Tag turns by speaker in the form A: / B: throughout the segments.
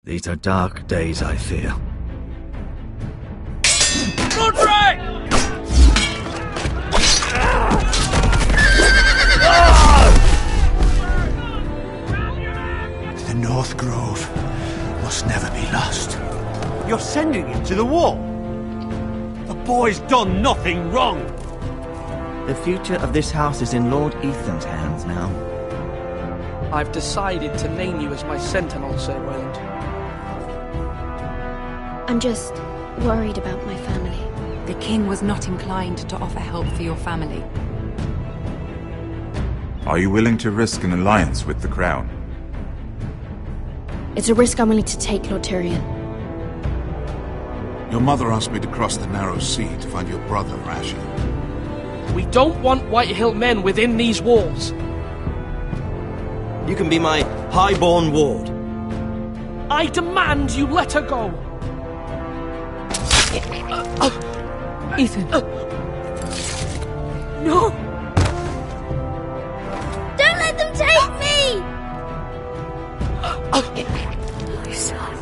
A: These are dark days, I fear.
B: Roderick!
C: The North Grove must never be lost.
B: You're sending him to the war? The boy's done nothing wrong.
A: The future of this house is in Lord Ethan's hands now.
D: I've decided to name you as my sentinel, Sir Wayland.
E: I'm just worried about my family.
F: The king was not inclined to offer help for your family.
G: Are you willing to risk an alliance with the Crown?
E: It's a risk I'm willing to take, Lord Tyrion.
C: Your mother asked me to cross the narrow sea to find your brother, Rasha.
D: We don't want Whitehill men within these walls.
H: You can be my highborn ward.
D: I demand you let her go.
F: Ethan.
D: No!
E: Don't let them take me!
F: My son.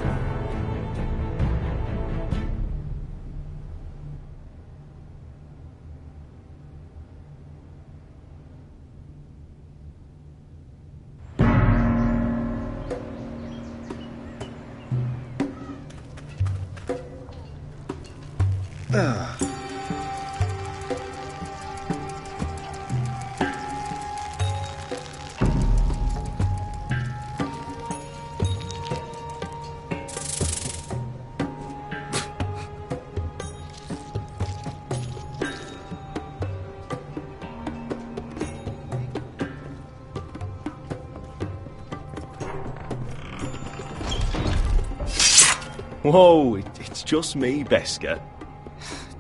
I: Whoa, it's just me, Beskha.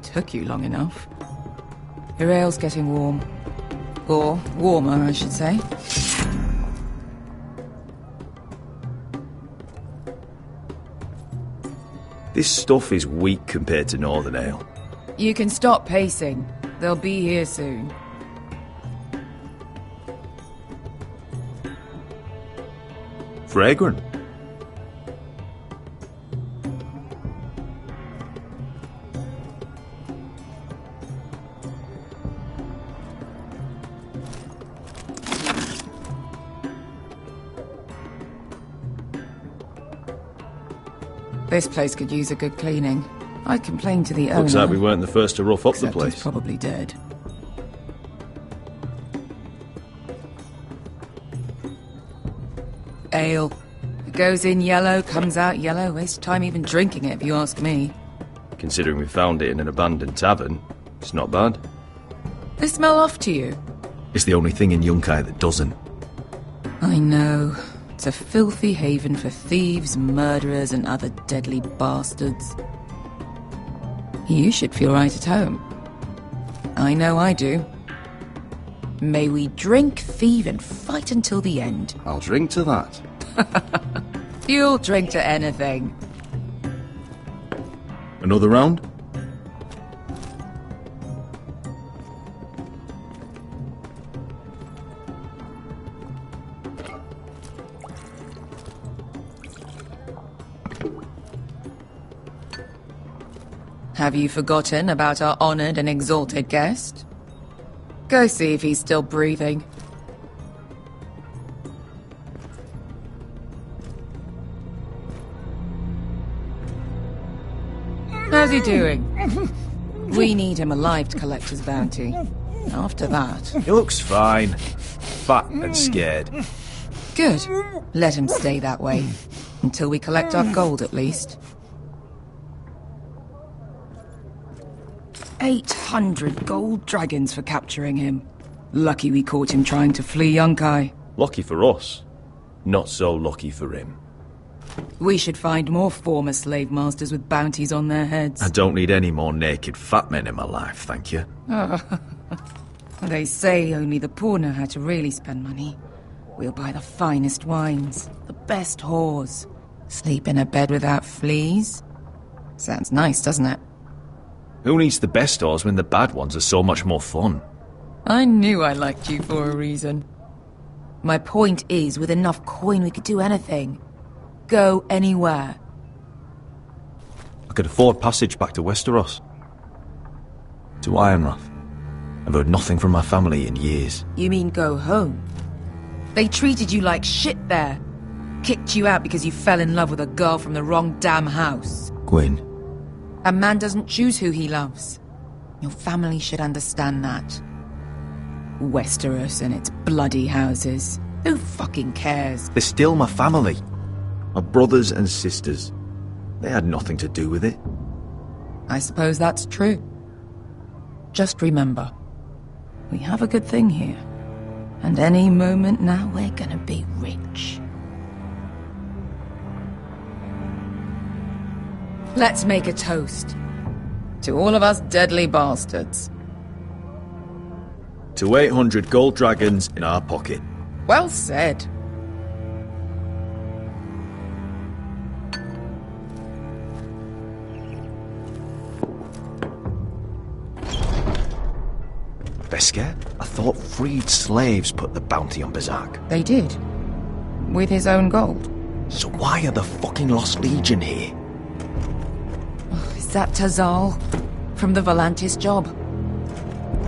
F: Took you long enough. Your ale's getting warm. Or warmer, I should say.
I: This stuff is weak compared to Northern Ale.
F: You can stop pacing. They'll be here soon.
I: Fragrant.
F: This place could use a good cleaning. I complained to the owner.
I: Looks like we weren't the first to rough up the
F: except
I: place.
F: He's probably dead. Ale. It goes in yellow, comes out yellow. Waste time even drinking it, if you ask me.
I: Considering we found it in an abandoned tavern, it's not bad.
F: They smell off to you?
A: It's the only thing in Yunkai that doesn't.
F: I know. It's a filthy haven for thieves, murderers, and other deadly bastards. You should feel right at home. I know I do. May we drink, thieve, and fight until the end.
I: I'll drink to that.
F: You'll drink to anything.
A: Another round?
F: Have you forgotten about our honored and exalted guest? Go see if he's still breathing. How's he doing? We need him alive to collect his bounty. After that...
I: He looks fine. Fat and scared.
F: Good. Let him stay that way. Until we collect our gold, at least. 800 gold dragons for capturing him. Lucky we caught him trying to flee Yunkai.
I: Lucky for us. Not so lucky for him.
F: We should find more former slave masters with bounties on their heads.
A: I don't need any more naked fat men in my life, thank you.
F: They say only the poor know how to really spend money. We'll buy the finest wines, the best whores, sleep in a bed without fleas. Sounds nice, doesn't it?
A: Who needs the best stores when the bad ones are so much more fun?
F: I knew I liked you for a reason. My point is, with enough coin we could do anything. go anywhere.
J: I could afford passage back to Westeros. To Ironrath. I've heard nothing from my family in years.
F: You mean go home? They treated you like shit there. Kicked you out because you fell in love with a girl from the wrong damn house.
J: Gwyn.
F: A man doesn't choose who he loves. Your family should understand that. Westeros and its bloody houses. Who fucking cares?
J: They're still my family. My brothers and sisters. They had nothing to do with it.
F: I suppose that's true. Just remember, we have a good thing here. And any moment now we're gonna be rich. Let's make a toast. To all of us deadly bastards.
J: To 800 gold dragons in our pocket.
F: Well said.
J: Beskar? I thought freed slaves put the bounty on Berserk.
F: They did. With his own gold.
J: So why are the fucking Lost Legion here?
F: Is that Tazal? From the Volantis job?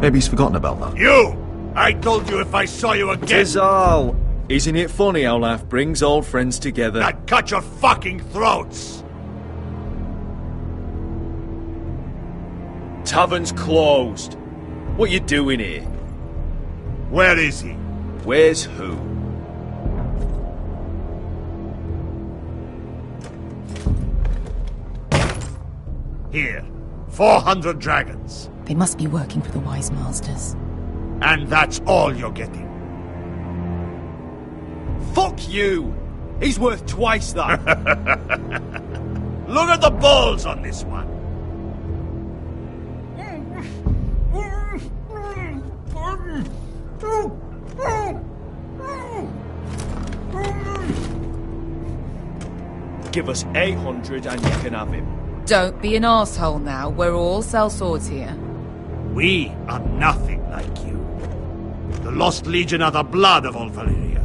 J: Maybe he's forgotten about that.
B: You! I told you if I saw you again...
J: Tazal! Isn't it funny how life brings old friends together?
B: I'd cut your fucking throats!
J: Tavern's closed. What you doing here?
B: Where is he?
J: Where's who?
B: Here. 400 dragons.
F: They must be working for the Wise Masters.
B: And that's all you're getting.
J: Fuck you! He's worth twice that.
B: Look at the balls on this one.
J: Give us 800 and you can have him.
F: Don't be an asshole now. We're all sellswords here.
B: We are nothing like you. The Lost Legion are the blood of old Valyria.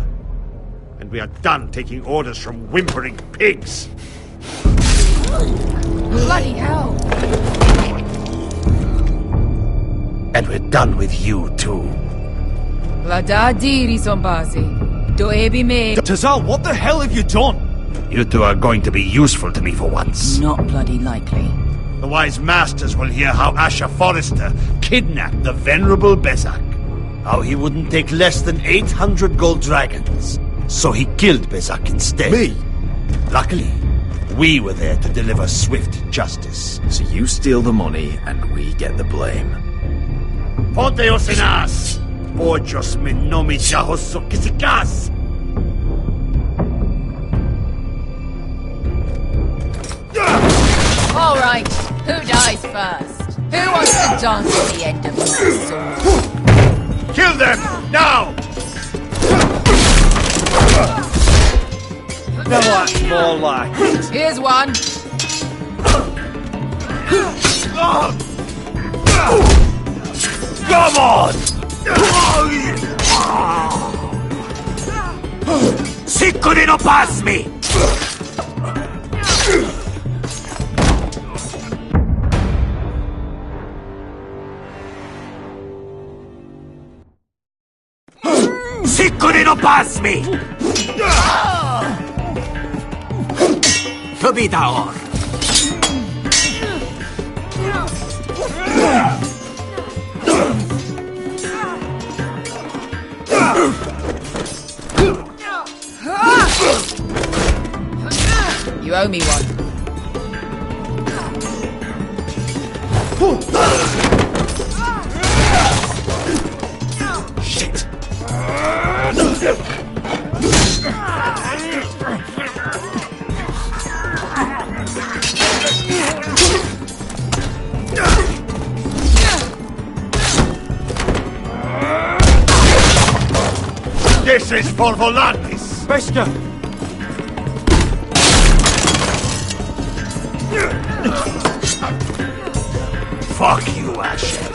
B: And we are done taking orders from whimpering pigs.
F: Bloody hell!
B: And we're done with you, too.
F: Lada diri sombazi. Do ebi me.
J: Tazal, what the hell have you done?
B: You two are going to be useful to me for once.
F: Not bloody likely.
B: The Wise Masters will hear how Asher Forrester kidnapped the venerable Bezzak. How he wouldn't take less than 800 gold dragons. So he killed Bezzak instead.
J: Me?
B: Luckily, we were there to deliver swift justice.
J: So you steal the money and we get the blame.
B: Ponteos en as! Ojos me nomi chahoso kisikas!
F: All right, who dies first? Who wants to dance at the end of my sword?
B: Kill them! Now!
J: No, that's more like it.
F: Here's one.
B: Come on! Siccone no pasmi! Siccone no pasmi! Fabitaor!
F: You owe me one.
B: Shit! This is for Volantis!
J: Beskar!
B: Fuck you, Asher!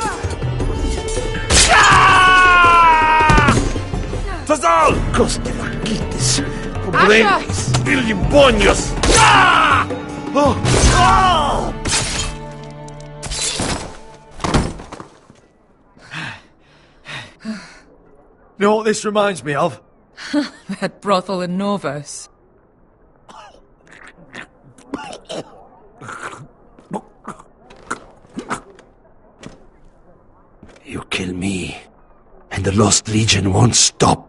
J: Tazal!
B: Coste vaquites!
F: Asher!
B: Illimbonius! Ah! Oh! Oh!
J: You know what this reminds me of?
F: That brothel in Norvos.
B: You kill me, and the Lost Legion won't stop.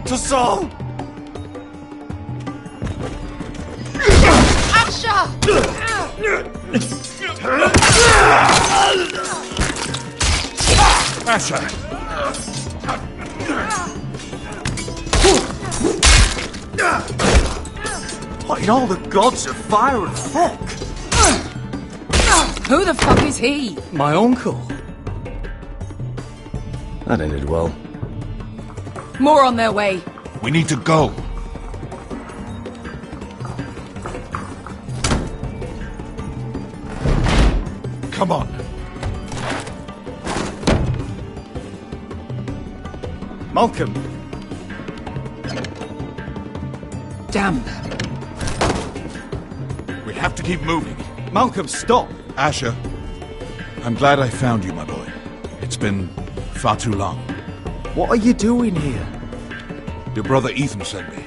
J: To Saul!
F: Asher!
C: Asher!
J: What in all the gods of fire and fuck?
F: Who the fuck is he?
J: My uncle.
I: That ended well.
F: More on their way.
C: We need to go. Come on.
J: Malcolm.
F: Damn.
C: We have to keep moving.
J: Malcolm, stop!
C: Asher, I'm glad I found you, my boy. It's been far too long.
J: What are you doing here?
C: Your brother Ethan sent me.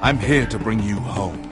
C: I'm here to bring you home.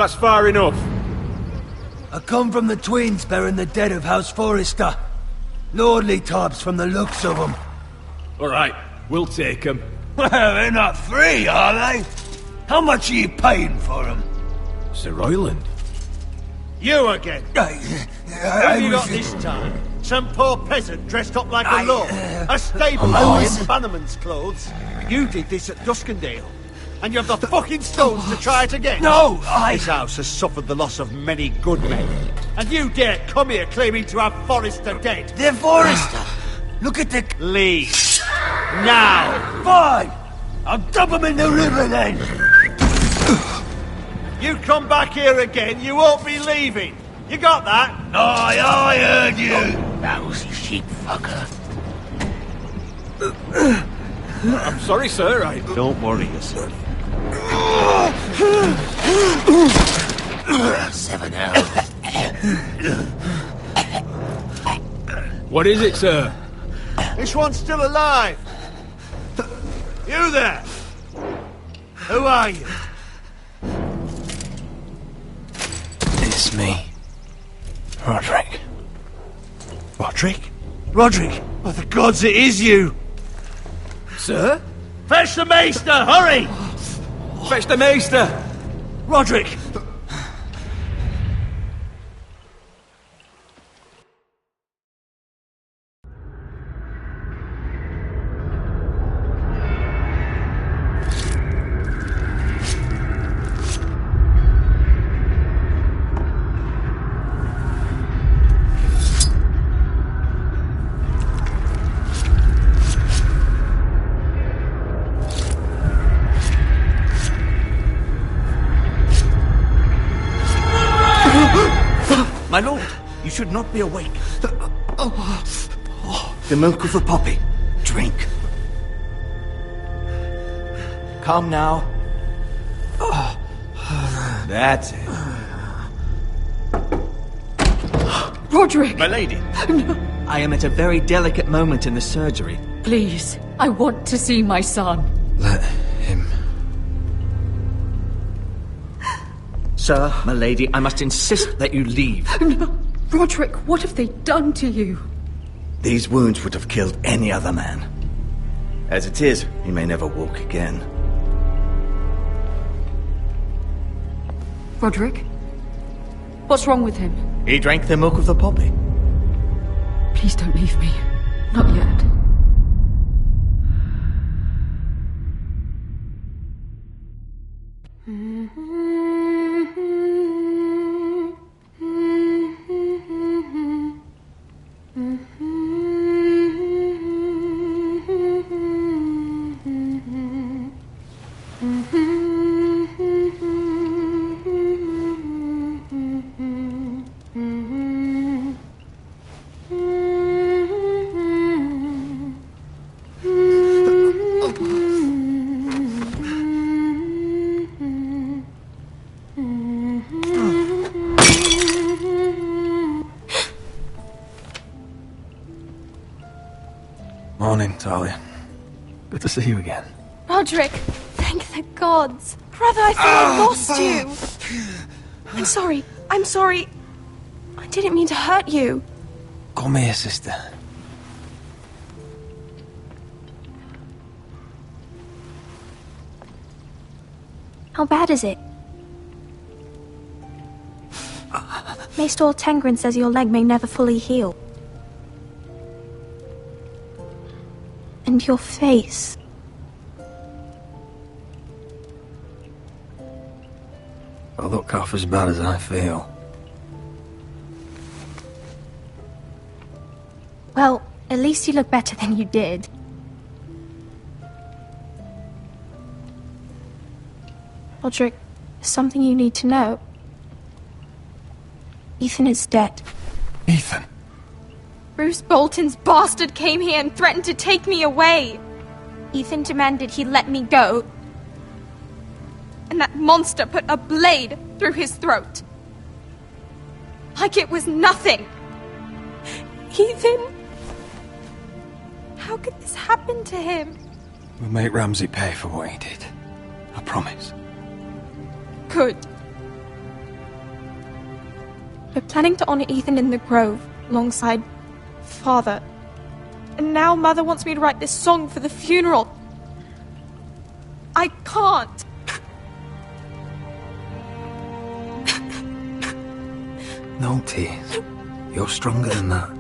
K: That's far enough.
L: I come from the twins bearing the dead of House Forrester. Lordly types from the looks of them.
K: Alright, we'll take them.
L: Well, they're not free, are they? How much are you paying for them?
K: Sir Royland.
B: You again? Who have you got this time? Some poor peasant dressed up like a lord. A stable boy in Bannerman's clothes. You did this at Duskendale. And you have the fucking stones to try it again?
L: No,
B: This house has suffered the loss of many good men. And you dare come here claiming to have Forrester dead?
L: They're Forrester! Look at the...
B: Leave. Now!
L: Fine! I'll dump them in the river then!
B: You come back here again, you won't be leaving. You got that?
L: I heard you! Lousy sheep fucker.
K: I'm sorry, sir,
B: Don't worry yourself.
L: 7 hours.
K: What is it, sir?
B: This one's still alive. You there? Who are you?
L: It's me. Roderick.
B: Roderick? Roderick! Oh, the gods, it is you!
K: Sir?
B: Fetch the maester, hurry!
K: Fetch the maester!
B: Roderick!
A: My lord, you should not be awake. The milk of the poppy. Drink. Calm now. That's it.
M: Roderick!
A: My lady.
M: No.
A: I am at a very delicate moment in the surgery.
M: Please, I want to see my son.
A: Let him. Sir, my lady, I must insist that you leave.
M: No. Roderick, what have they done to you?
A: These wounds would have killed any other man. As it is, he may never walk again.
M: Roderick? What's wrong with him?
A: He drank the milk of the poppy.
M: Please don't leave me. Not yet.
N: Morning, Talia. Good to see you again.
E: Roderick, thank the gods. Brother, I thought I lost you. I'm sorry. I'm sorry. I didn't mean to hurt you.
N: Come here, sister.
E: How bad is it? Maester Tengrin says your leg may never fully heal. And your face.
N: I look half as bad as I feel.
E: Well, at least you look better than you did. Roderick, there's something you need to know. Ethan is dead.
N: Ethan?
E: Bruce Bolton's bastard came here and threatened to take me away. Ethan demanded he let me go. And that monster put a blade through his throat. Like it was nothing. Ethan? How could this happen to him?
N: We'll make Ramsay pay for what he did. I promise.
E: Good. We're planning to honor Ethan in the Grove, alongside Father. And now Mother wants me to write this song for the funeral. I can't.
N: No tears. You're stronger than that.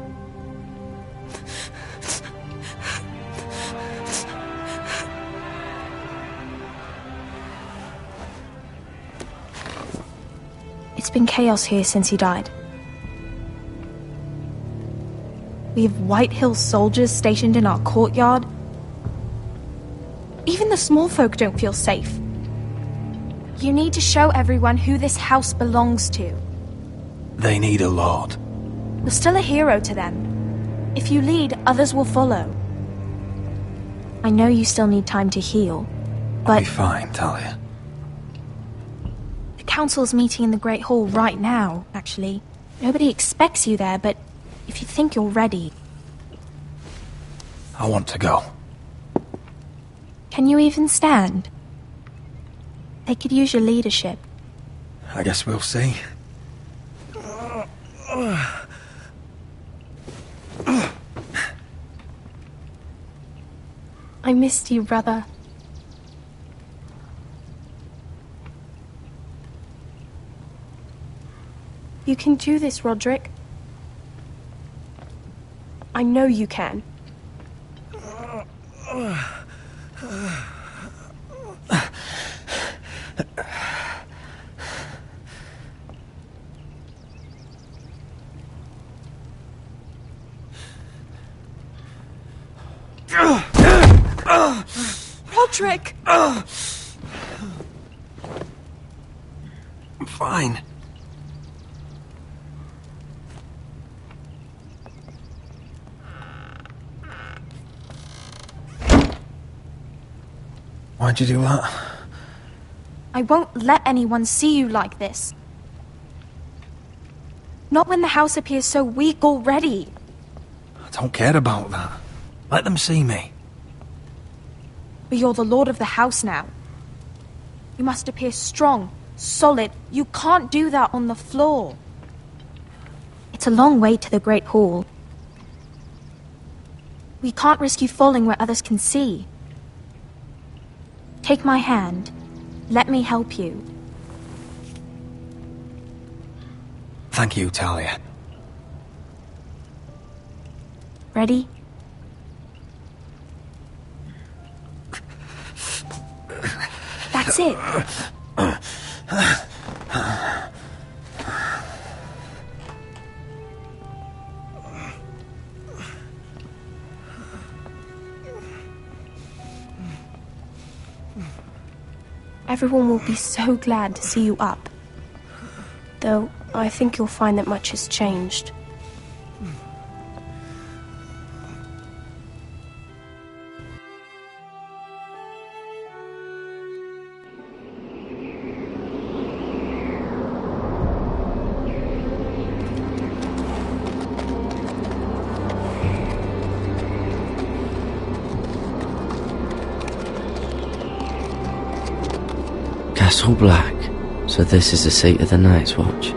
E: It's been chaos here since he died. We have White Hill soldiers stationed in our courtyard. Even the small folk don't feel safe. You need to show everyone who this house belongs to.
N: They need a lord.
E: You're still a hero to them. If you lead, others will follow. I know you still need time to heal, but...
N: I'll be fine, Talia.
E: The council's meeting in the Great Hall right now, actually. Nobody expects you there, but if you think you're ready...
N: I want to go.
E: Can you even stand? They could use your leadership.
N: I guess we'll see.
E: I missed you, brother. You can do this, Roderick. I know you can. Roderick!
N: I'm fine. Why'd you do that?
E: I won't let anyone see you like this. Not when the house appears so weak already.
N: I don't care about that. Let them see me.
E: But you're the lord of the house now. You must appear strong, solid. You can't do that on the floor. It's a long way to the Great Hall. We can't risk you falling where others can see. Take my hand. Let me help you.
N: Thank you, Talia.
E: Ready? That's it. Everyone will be so glad to see you up. Though, I think you'll find that much has changed.
O: Castle Black. So this is the seat of the Night's Watch.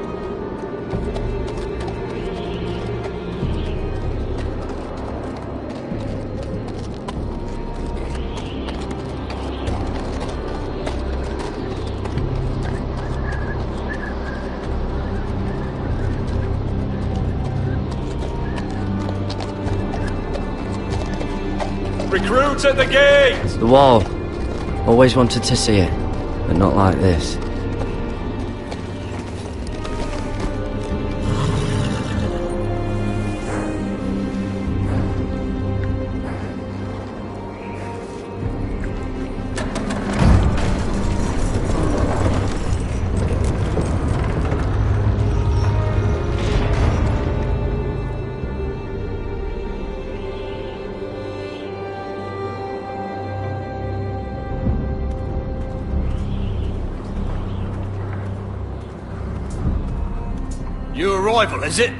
K: Recruits at the gate!
O: The wall. Always wanted to see it, but not like this.
P: New arrival, is it?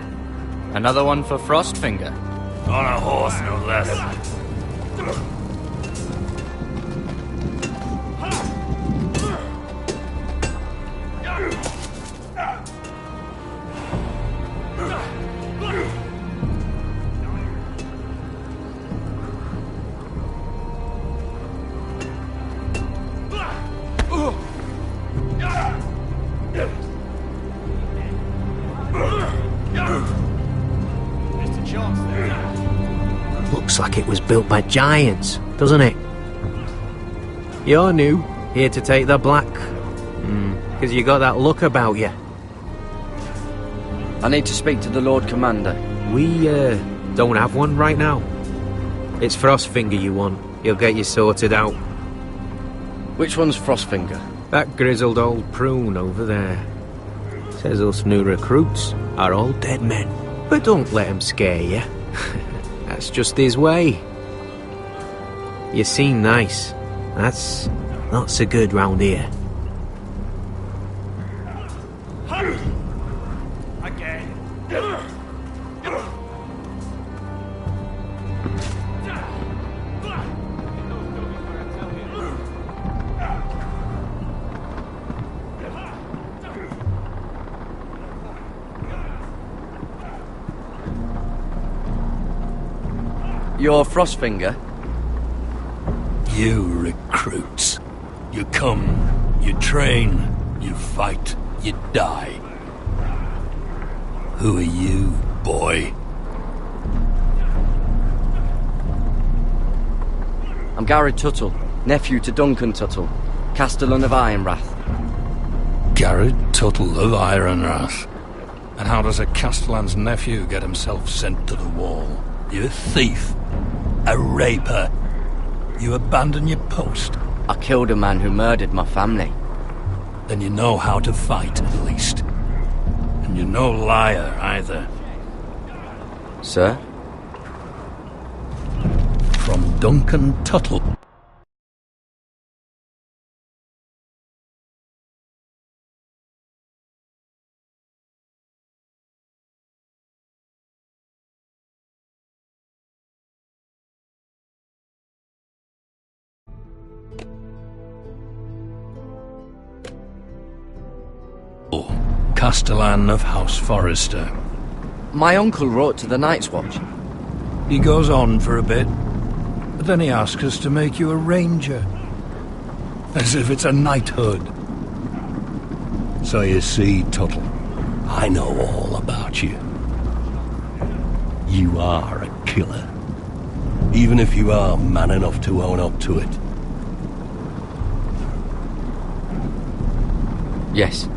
Q: Another one for Frostfinger.
P: On a horse, no less. Mr. Chance there.
R: Looks like it was built by giants, doesn't it? You're new, here to take the black. Because you got that look about you.
O: I need to speak to the Lord Commander.
R: We, don't have one right now. It's Frostfinger you want. He'll get you sorted out.
O: Which one's Frostfinger?
R: That grizzled old prune over there. Says us new recruits are all dead men. But don't let him scare you. That's just his way. You seem nice. That's not so good round here.
P: Again.
O: You're Frostfinger?
S: You recruits. You come, you train, you fight, you die. Who are you, boy?
O: I'm Garrett Tuttle, nephew to Duncan Tuttle, Castellan of Ironrath.
S: Garrett Tuttle of Ironrath. And how does a Castellan's nephew get himself sent to the wall? You a thief? A raper? You abandon your post?
O: I killed a man who murdered my family.
S: Then you know how to fight, at least. And you're no liar, either.
O: Sir?
S: From Duncan Tuttle. Castellan of House Forrester.
O: My uncle wrote to the Night's Watch.
S: He goes on for a bit, but then he asks us to make you a ranger. As if it's a knighthood. So you see, Tuttle, I know all about you. You are a killer. Even if you are man enough to own up to it.
O: Yes,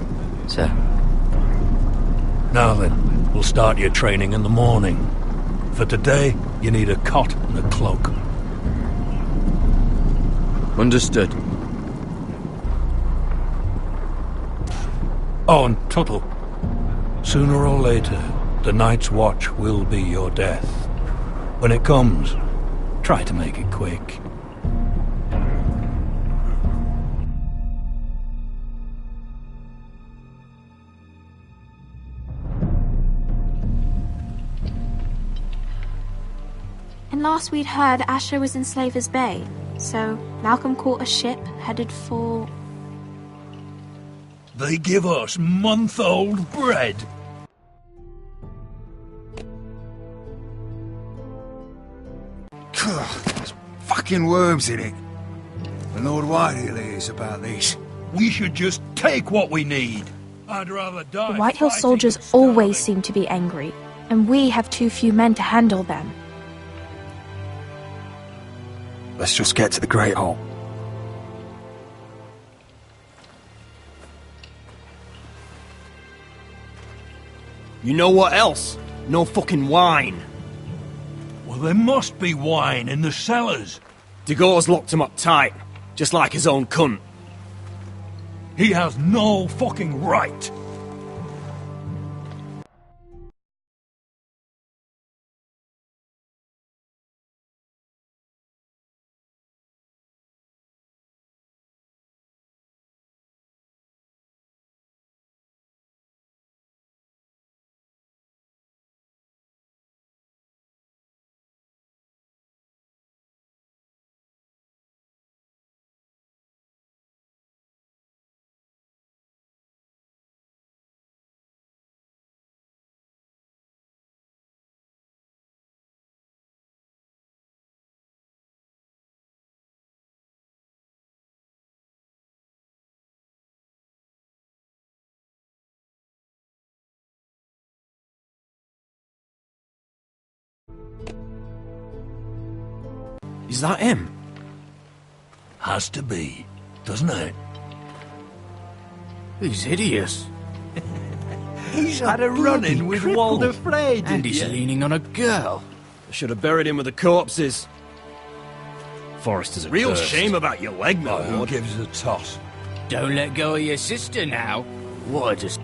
O: sir.
S: Now then, we'll start your training in the morning. For today, you need a cot and a cloak.
O: Understood.
S: Oh, and Tuttle. Sooner or later, the Night's Watch will be your death. When it comes, try to make it quick.
E: And last we'd heard, Asher was in Slaver's Bay, so Malcolm caught a ship headed for...
S: They give us month-old bread.
T: There's fucking worms in it. The Lord Whitehill hears about this.
S: We should just take what we need. I'd rather die.
E: The Whitehill soldiers always seem to be angry, and we have too few men to handle them.
T: Let's just get to the Great Hall.
H: You know what else? No fucking wine.
S: Well, there must be wine in the cellars.
H: Degor's locked him up tight, just like his own cunt.
S: He has no fucking right.
N: Is that him?
S: Has to be, doesn't it?
K: He's hideous.
B: He's had a run-in with Walder Frey,
K: And he's leaning on a girl.
I: I should have buried him with the corpses. Forrester's a
K: Real
I: cursed.
K: shame about your leg, my
S: Who
K: lord.
S: gives a toss?
K: Don't let go of your sister now. What a just...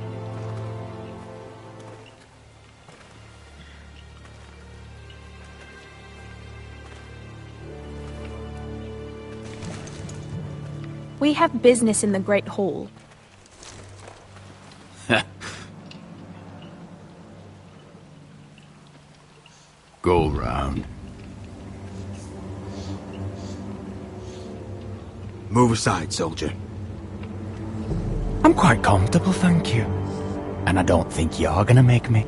E: We have business in the Great Hall.
S: Go round.
K: Move aside, soldier. I'm quite comfortable, thank you. And I don't think you're gonna make me.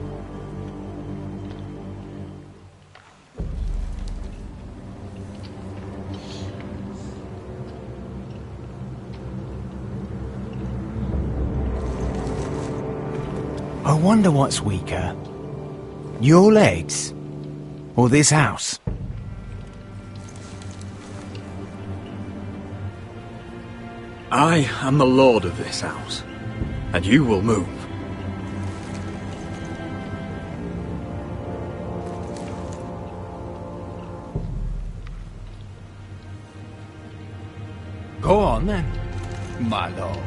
K: I wonder what's weaker. Your legs? Or this house?
N: I am the lord of this house, and you will move.
K: Go on then, my lord.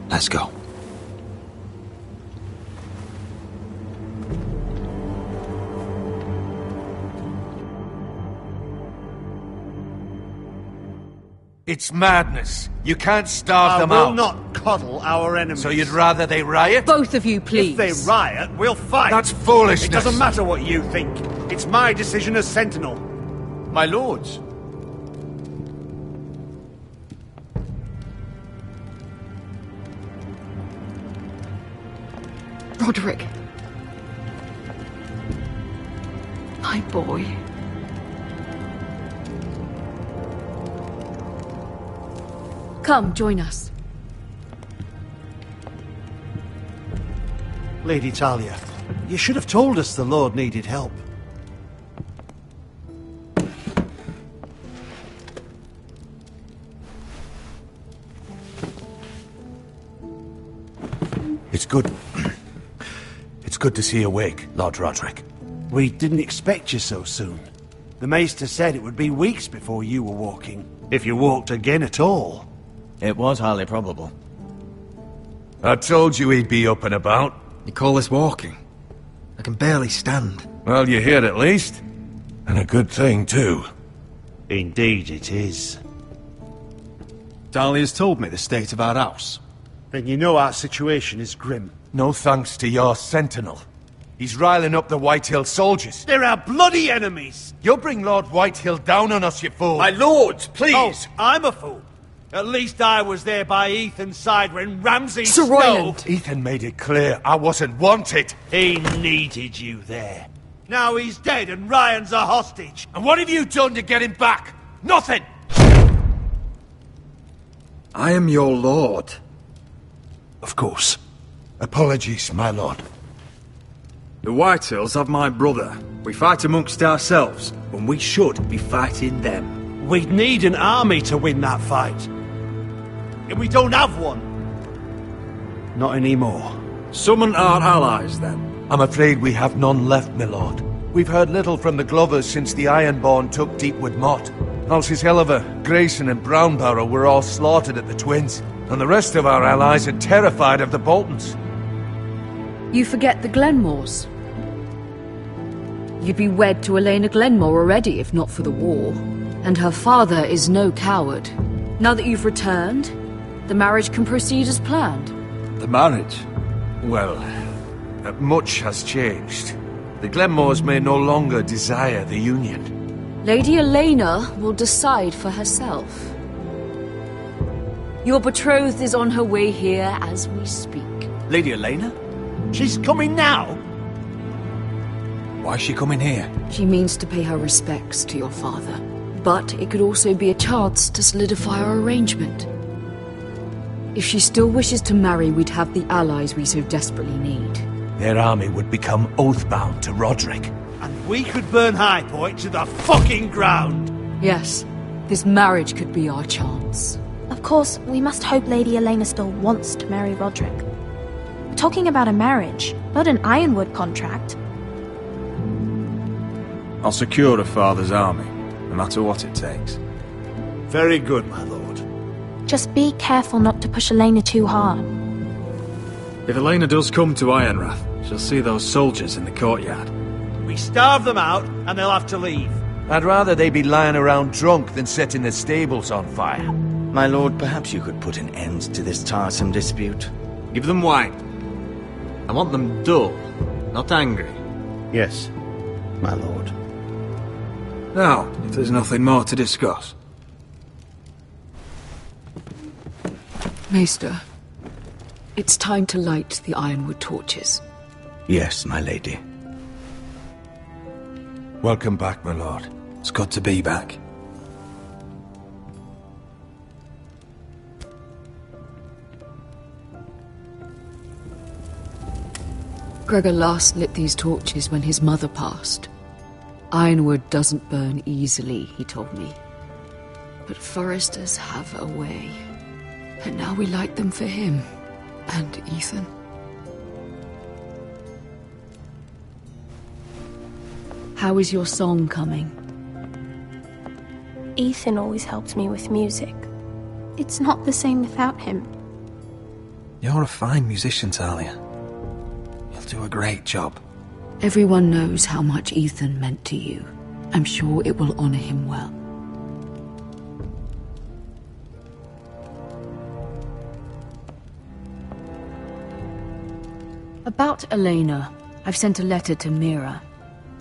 N: Let's go.
L: It's madness. You can't starve them
B: I
L: out.
B: will not coddle our enemies.
L: So you'd rather they riot?
M: Both of you, please.
B: If they riot, we'll fight.
L: That's foolishness.
B: It doesn't matter what you think. It's my decision as Sentinel.
A: My lords.
M: Roderick. My boy. Come, join us.
B: Lady Talia, you should have told us the Lord needed help.
L: It's good. It's good to see you awake, Lord Roderick.
B: We didn't expect you so soon. The Maester said it would be weeks before you were walking, if you walked again at all.
A: It was highly probable.
L: I told you he'd be up and about.
N: You call this walking? I can barely stand.
L: Well, you're here at least. And a good thing, too.
B: Indeed it is.
N: Dahlia's told me the state of our house.
B: Then you know our situation is grim.
L: No thanks to your sentinel. He's riling up the Whitehill soldiers.
B: They're our bloody enemies!
L: You'll bring Lord Whitehill down on us, you fool!
B: My lords, please! Oh, I'm a fool. At least I was there by Ethan's side when Ramsay
M: Sir Royland!
L: Ethan made it clear I wasn't wanted.
B: He needed you there. Now he's dead and Ryan's a hostage.
L: And what have you done to get him back? Nothing!
N: I am your lord.
L: Of course. Apologies, my lord.
N: The Whitehills have my brother. We fight amongst ourselves, when we should be fighting them.
B: We'd need an army to win that fight. And we don't have one. Not anymore.
N: Summon our allies, then.
L: I'm afraid we have none left, my lord. We've heard little from the Glovers since the Ironborn took Deepwood Motte. Halsey's Helliver, Grayson and Brownbarrow were all slaughtered at the Twins, and the rest of our allies are terrified of the Boltons.
M: You forget the Glenmores. You'd be wed to Elena Glenmore already if not for the war. And her father is no coward. Now that you've returned, the marriage can proceed as planned.
N: The marriage?
L: Well, much has changed. The Glenmores may no longer desire the union.
M: Lady Elena will decide for herself. Your betrothed is on her way here as we speak.
N: Lady Elena?
B: She's coming now?
N: Why is she coming here?
M: She means to pay her respects to your father. But it could also be a chance to solidify our arrangement. If she still wishes to marry, we'd have the allies we so desperately need.
L: Their army would become oath-bound to Roderick.
B: And we could burn High Point to the fucking ground!
M: Yes, this marriage could be our chance.
E: Of course, we must hope Lady Elena still wants to marry Roderick. We're talking about a marriage, not an Ironwood contract.
N: I'll secure her father's army, no matter what it takes.
B: Very good, my lord.
E: Just be careful not to push Elena too hard.
N: If Elena does come to Ironrath, she'll see those soldiers in the courtyard.
B: We starve them out, and they'll have to leave.
L: I'd rather they be lying around drunk than setting the stables on fire.
A: My lord, perhaps you could put an end to this tiresome dispute.
J: Give them wine. I want them dull, not angry.
A: Yes, my lord.
N: Now, if there's nothing more to discuss.
M: Maester, it's time to light the Ironwood torches.
A: Yes, my lady.
L: Welcome back, my lord.
N: It's good to be back.
M: Gregor last lit these torches when his mother passed. Ironwood doesn't burn easily, he told me. But foresters have a way. And now we light them for him. And Ethan. How is your song coming?
E: Ethan always helps me with music. It's not the same without him.
J: You're a fine musician, Talia. You'll do a great job.
M: Everyone knows how much Ethan meant to you. I'm sure it will honor him well. About Elena, I've sent a letter to Mira.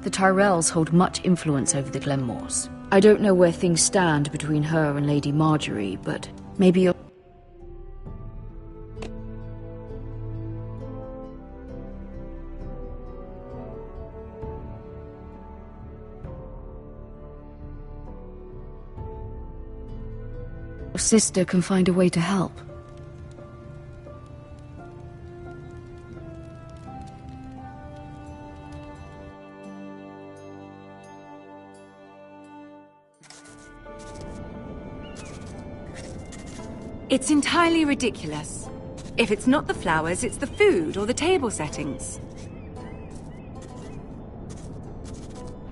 M: The Tyrells hold much influence over the Glenmores. I don't know where things stand between her and Lady Marjorie, but maybe you'll... your sister can find a way to help.
U: It's entirely ridiculous. If it's not the flowers, it's the food or the table settings.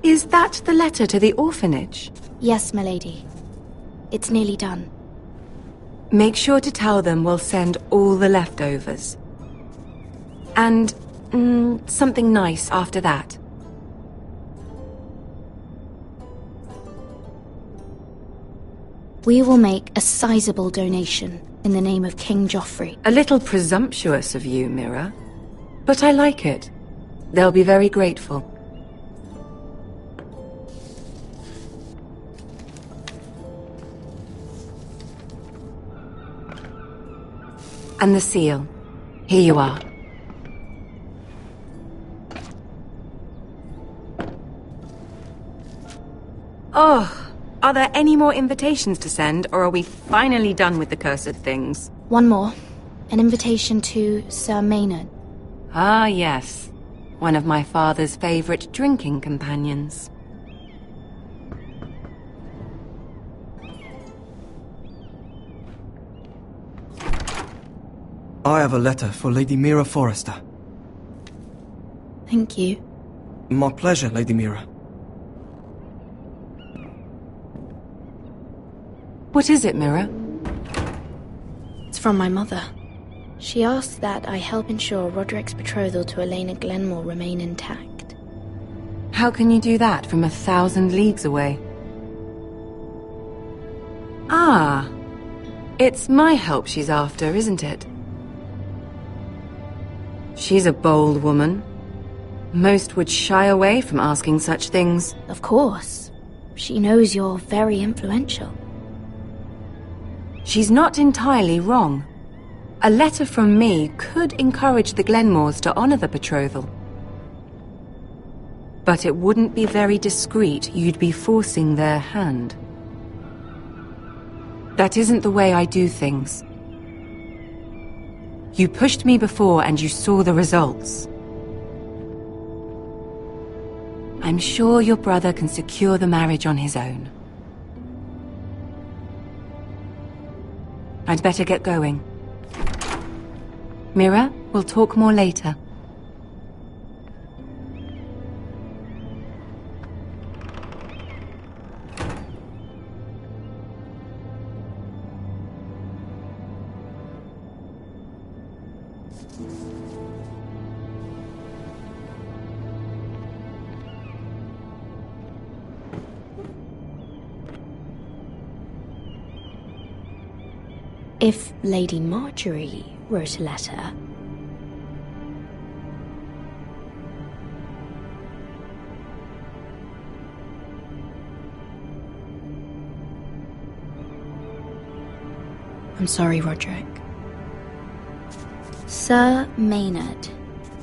U: Is that the letter to the orphanage?
E: Yes, my lady. It's nearly done.
U: Make sure to tell them we'll send all the leftovers. And something nice after that.
E: We will make a sizable donation in the name of King Joffrey.
U: A little presumptuous of you, Mira. But I like it. They'll be very grateful. And the seal. Here you are. Oh, are there any more invitations to send, or are we finally done with the cursed things?
E: One more. An invitation to Sir Maynard.
U: Ah, yes. One of my father's favorite drinking companions.
H: I have a letter for Lady Mira Forrester.
E: Thank you.
H: My pleasure, Lady Mira.
U: What is it, Mira?
E: It's from my mother. She asks that I help ensure Roderick's betrothal to Elena Glenmore remain intact.
U: How can you do that from 1,000 leagues away? Ah, it's my help she's after, isn't it? She's a bold woman. Most would shy away from asking such things.
E: Of course. She knows you're very influential.
U: She's not entirely wrong. A letter from me could encourage the Glenmores to honor the betrothal. But it wouldn't be very discreet. You'd be forcing their hand. That isn't the way I do things. You pushed me before and you saw the results. I'm sure your brother can secure the marriage on his own. I'd better get going. Mira, we'll talk more later.
G: If Lady Marjorie wrote a letter... I'm sorry, Roderick. Sir Maynard,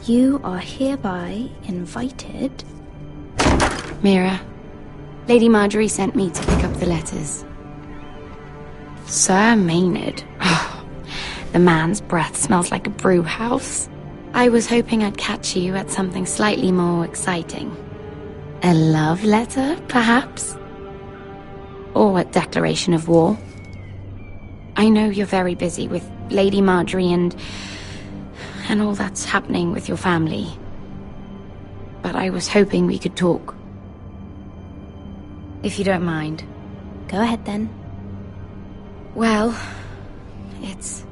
G: you are hereby invited...
U: Mira, Lady Marjorie sent me to pick up the letters.
G: Sir Maynard. The man's breath smells like a brew house.
U: I was hoping I'd catch you at something slightly more exciting.
G: A love letter, perhaps? Or a declaration of war?
U: I know you're very busy with Lady Marjorie and all that's happening with your family. But I was hoping we could talk. If you don't mind.
G: Go ahead then.
U: Well, it's...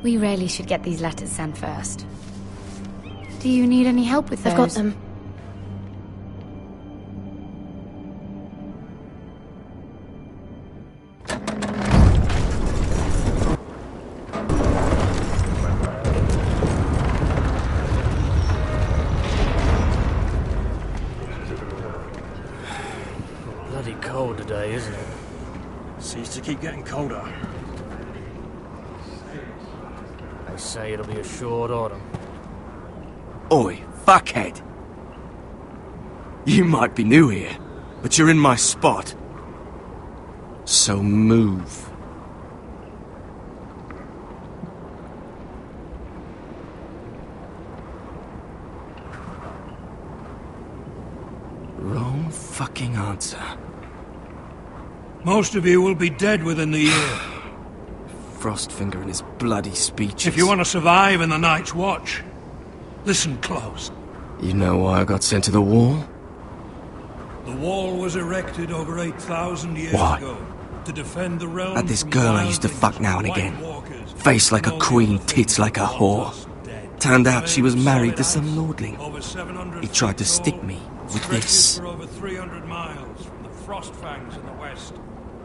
U: We really should get these letters sent first. Do you need any help with those?
G: I've got them.
I: Bloody cold today, isn't it? Seems to keep getting colder. They say it'll be a short autumn.
H: Oi, fuckhead. You might be new here, but you're in my spot. So move. Wrong fucking answer.
S: Most of you will be dead within the year.
H: Frostfinger and his bloody speeches.
S: If you want to survive in the Night's Watch, listen close.
H: You know why I got sent to the wall?
S: The wall was erected over 8,000 years
H: Why?
S: ago to defend the realm
H: Had this
S: from
H: girl I
S: wild
H: used to fuck now and
S: White
H: again.
S: Walkers.
H: Face like a queen, tits like a whore. Turned out she was married to some lordling. He tried to stick me with this.
S: For over 300 miles from the Frostfangs in the west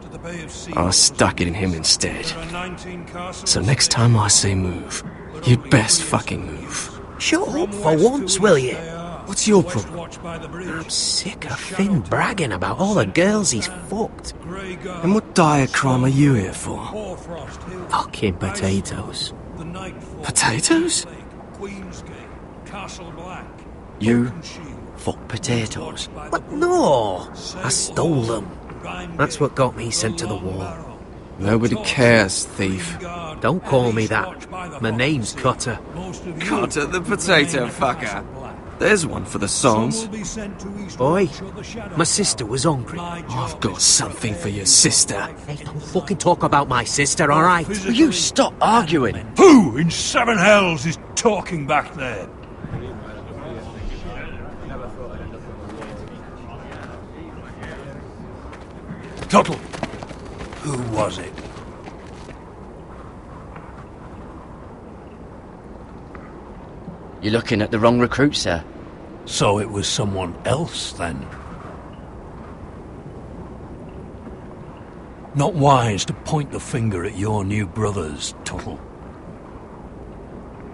S: to the Bay of Sea.
H: I stuck it in him instead.
S: There are 19 castles.
H: So next time I say move, you'd best fucking move.
R: Shut up for once, will you?
H: What's your problem?
R: I'm sick of Finn bragging about all the girls he's fucked.
H: And what dire crime are you here for?
R: Fucking potatoes.
H: Potatoes?
O: You fuck potatoes?
R: What? No! I stole them. That's what got me sent to the wall.
H: Nobody cares, thief.
R: Don't call me that. My name's Cutter.
H: Cutter the potato fucker. There's one for the songs.
R: Boy, my sister was hungry.
H: I've got something for your sister.
R: Hey, don't fucking talk about my sister, alright?
O: Will you stop arguing?
S: Who in seven hells is talking back there? Tuttle, who was it?
O: You're looking at the wrong recruit, sir.
S: So it was someone else, then? Not wise to point the finger at your new brothers, Tuttle.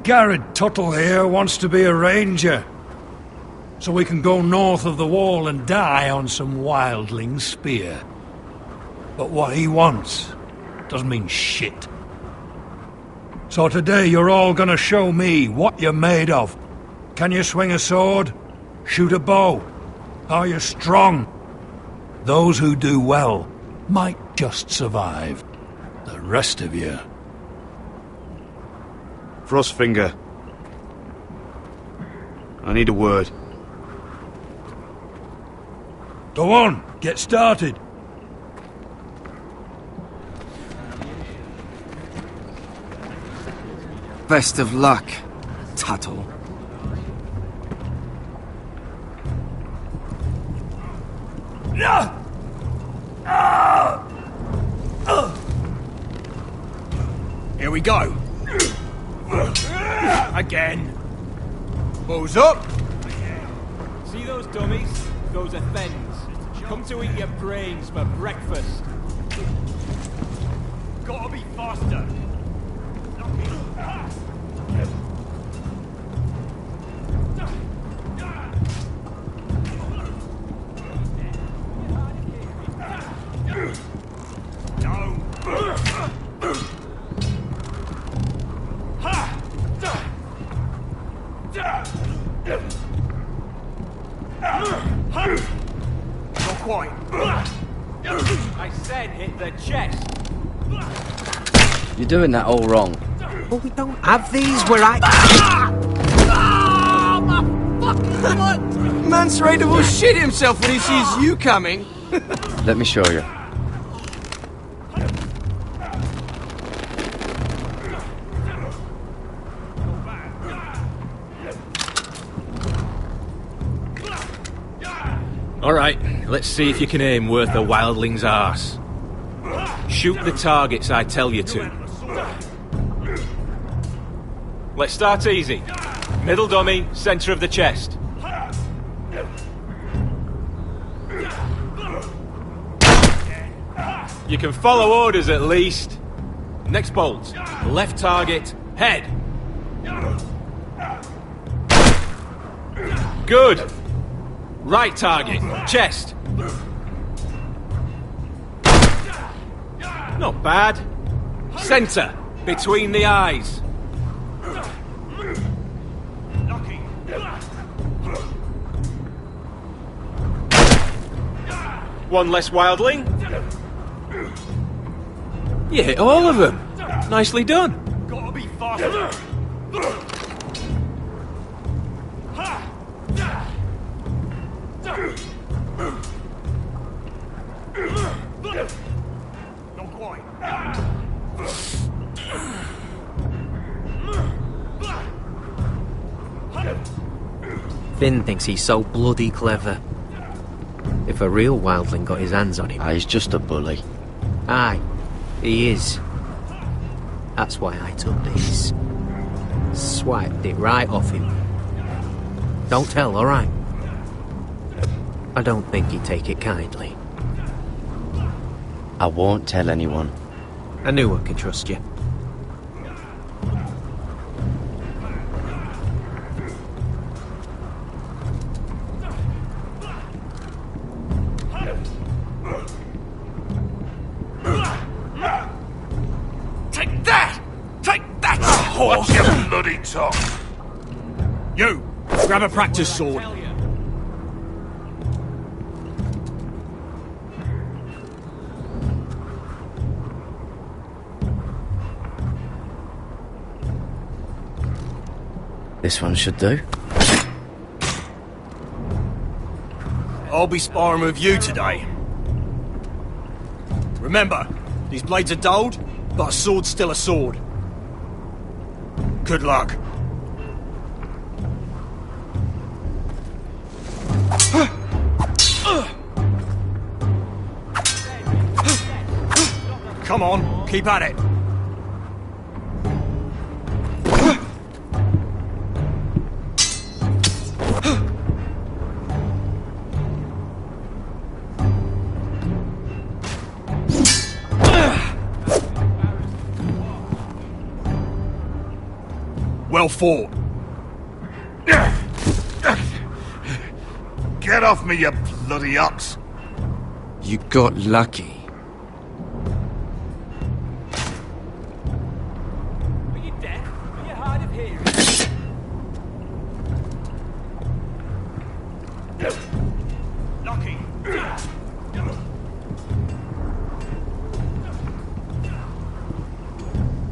S: Garrett Tuttle here wants to be a ranger, so we can go north of the wall and die on some wildling spear. But what he wants doesn't mean shit. So today you're all gonna show me what you're made of. Can you swing a sword? Shoot a bow? Are you strong? Those who do well might just survive. The rest of you...
N: Frostfinger. I need a word.
S: Go on, get started.
H: Best of luck, Tuttle.
P: Here we go. Again. Balls up.
D: See those dummies? Those are Thens. Come to eat your brains for breakfast.
P: Gotta be faster. Not quite.
D: I said hit the chest.
O: You're doing that all wrong.
R: But we don't have these where I...
H: Mance Raider will shit himself when he sees you coming.
O: Let me show you.
Q: Alright, let's see if you can aim worth a wildling's arse. Shoot the targets I tell you to. Let's start easy. Middle dummy, centre of the chest. You can follow orders at least. Next bolt. Left target, head. Good. Right target, chest. Not bad. Centre, between the eyes. One less wildling. You hit all of them. Nicely done.
P: Gotta be faster. Not quite.
R: Finn thinks he's so bloody clever. If a real wildling got his hands on him...
O: He's just a bully.
R: Aye, he is. That's why I took these. Swiped it right off him. Don't tell, alright? I don't think he'd take it kindly.
O: I won't tell anyone.
R: I knew I could trust you.
P: Take that! Take that!
C: Watch your bloody tongue!
P: You! Grab a practice sword.
O: This one should do.
P: I'll be sparring with you today. Remember, these blades are dulled, but a sword's still a sword. Good luck. Come on, keep at it. Well fought.
C: Get off me, you bloody ox!
H: You got lucky.
D: Are you deaf? Are you hard of hearing?
P: Lucky.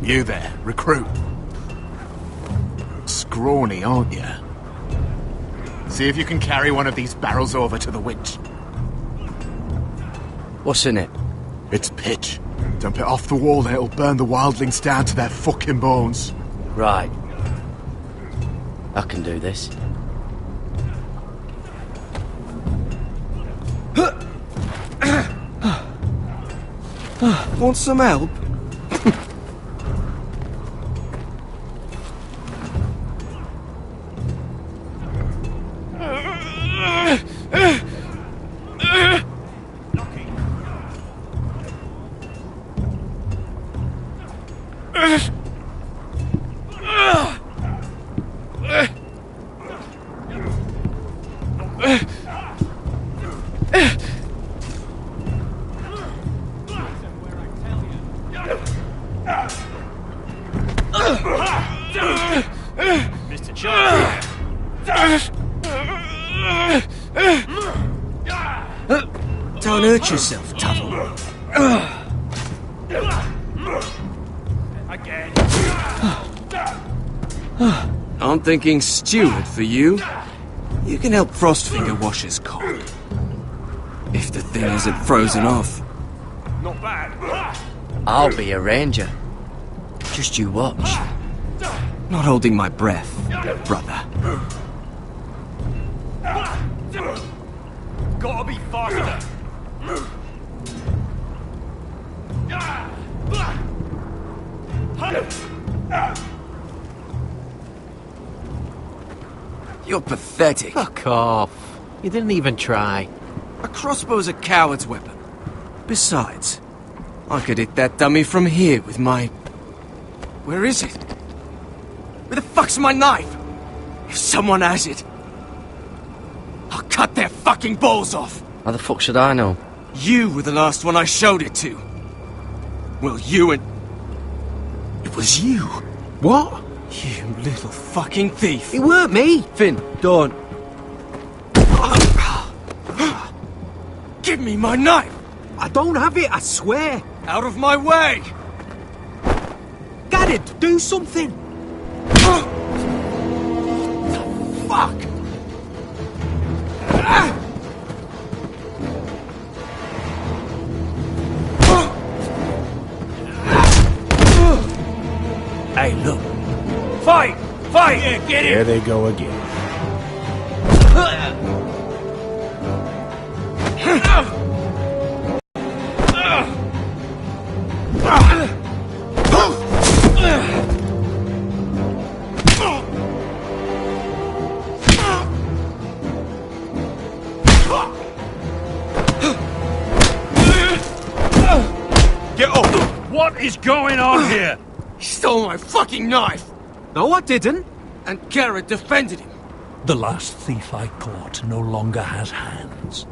K: You there, recruit. Scrawny, aren't you? See if you can carry one of these barrels over to the winch.
O: What's in it?
K: It's pitch. Dump it off the wall and it'll burn the wildlings down to their fucking bones.
O: Right. I can do this.
H: Want some help?
D: Mr. Charles.
H: Don't hurt yourself, Tuttle.
D: Again.
H: I'm thinking steward for you. You can help Frostfinger wash his cock. If the thing isn't frozen off.
D: Not bad.
O: I'll be a ranger. Just you watch.
H: Not holding my breath, brother.
D: Gotta be faster.
H: You're pathetic.
R: Fuck off. You didn't even try.
H: A crossbow's a coward's weapon. Besides, I could hit that dummy from here with my... Where is it? Where the fuck's my knife? If someone has it, I'll cut their fucking balls off.
O: How the fuck should I know?
H: You were the last one I showed it to. Well, you and... It was you.
R: What?
H: You little fucking thief.
R: It weren't me.
O: Finn, don't.
H: Give me my knife.
R: I don't have it, I swear.
H: Out of my way.
R: Garrett, do something.
H: Fuck.
S: Hey, look.
D: Fight! Fight! Yeah, get
S: There
D: it!
S: they go again.
D: Get up! What is going on here?
H: He stole my fucking knife.
R: No, I didn't.
H: And Garrett defended him.
S: The last thief I caught no longer has hands.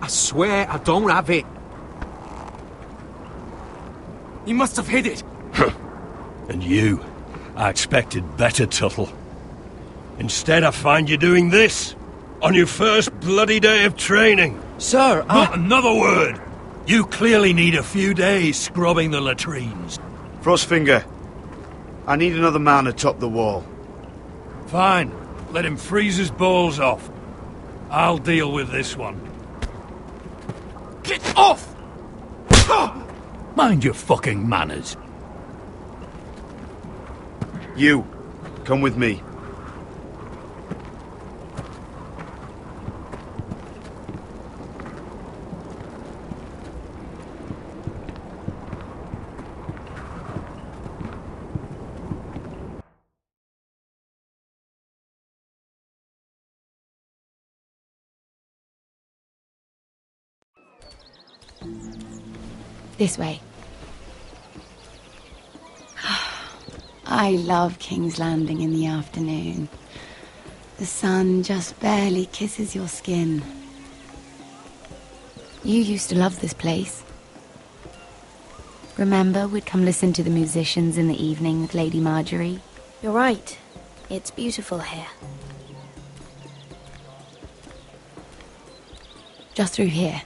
R: I swear I don't have it.
H: He must have hid it.
I: And you? I expected better, Tuttle. Instead, I find you doing this on your first bloody day of training.
O: Sir,
I: Not another word! You clearly need a few days scrubbing the latrines.
B: Frostfinger, I need another man atop the wall.
I: Fine. Let him freeze his balls off. I'll deal with this one.
H: Get off!
S: Mind your fucking manners.
B: You, come with me.
U: This way. I love King's Landing in the afternoon. The sun just barely kisses your skin. You used to love this place. Remember, we'd come listen to the musicians in the evening with Lady Marjorie?
F: You're right. It's beautiful here.
U: Just through here.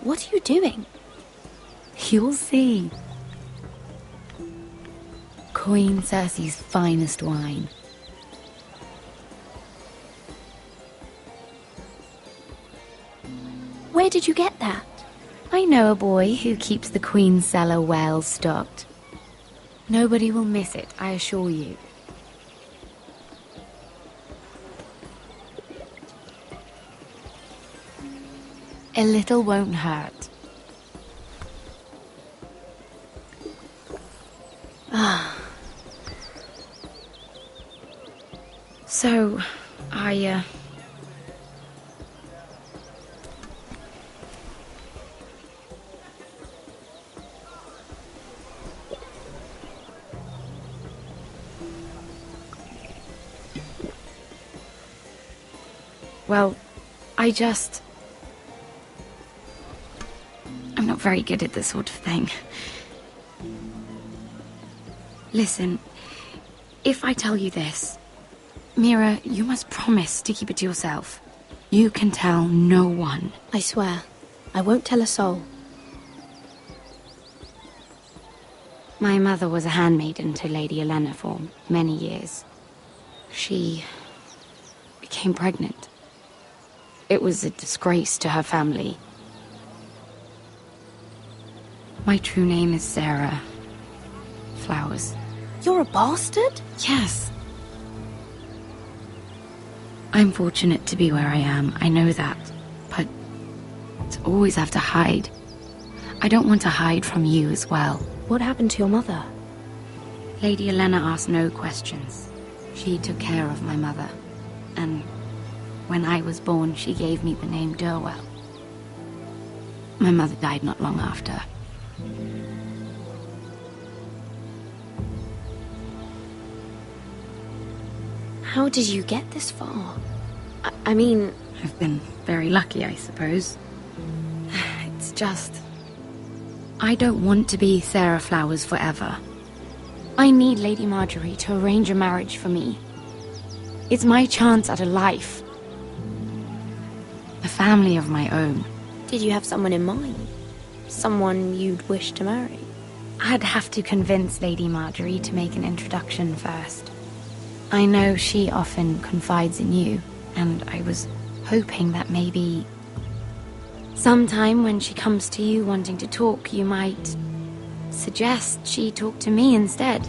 F: What are you doing?
U: You'll see. Queen Cersei's finest wine.
F: Where did you get that?
U: I know a boy who keeps the Queen's cellar well stocked. Nobody will miss it, I assure you. A little won't hurt. Ah. So, Well, I'm not very good at this sort of thing. Listen, if I tell you this, Mira, you must promise to keep it to yourself. You can tell no one.
F: I swear, I won't tell a soul.
U: My mother was a handmaiden to Lady Olenna for many years. She became pregnant. It was a disgrace to her family. My true name is Sarah Flowers.
F: You're a bastard?
U: Yes. I'm fortunate to be where I am, I know that. But to always have to hide. I don't want to hide from you as well.
F: What happened to your mother?
U: Lady Olenna asked no questions. She took care of my mother. And when I was born, she gave me the name Durwell. My mother died not long after.
F: How did you get this far? I mean...
U: I've been very lucky, I suppose. It's just... I don't want to be Sarah Flowers forever. I need Lady Marjorie to arrange a marriage for me. It's my chance at a life. A family of my own.
F: Did you have someone in mind? Someone you'd wish to marry?
U: I'd have to convince Lady Marjorie to make an introduction first. I know she often confides in you, and I was hoping that maybe sometime when she comes to you wanting to talk, you might suggest she talk to me instead.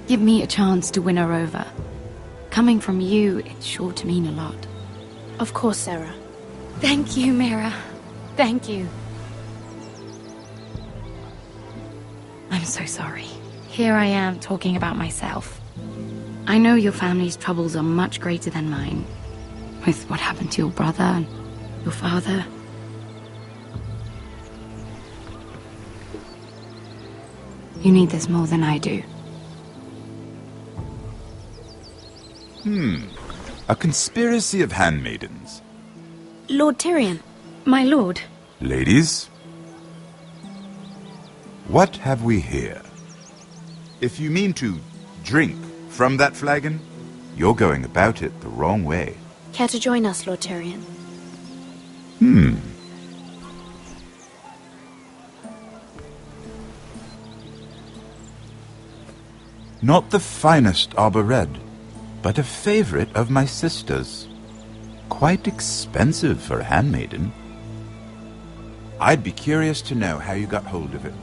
U: Give me a chance to win her over. Coming from you, it's sure to mean a lot.
F: Of course, Sarah.
U: Thank you, Mira. Thank you. I'm so sorry. Here I am talking about myself. I know your family's troubles are much greater than mine. With what happened to your brother and your father. You need this more than I do.
T: A conspiracy of handmaidens.
F: Lord Tyrion.
U: My lord.
T: Ladies, what have we here? If you mean to drink from that flagon, you're going about it the wrong way.
F: Care to join us, Lord Tyrion?
T: Not the finest Arbor Red, but a favorite of my sister's. Quite expensive for a handmaiden. I'd be curious to know how you got hold of it.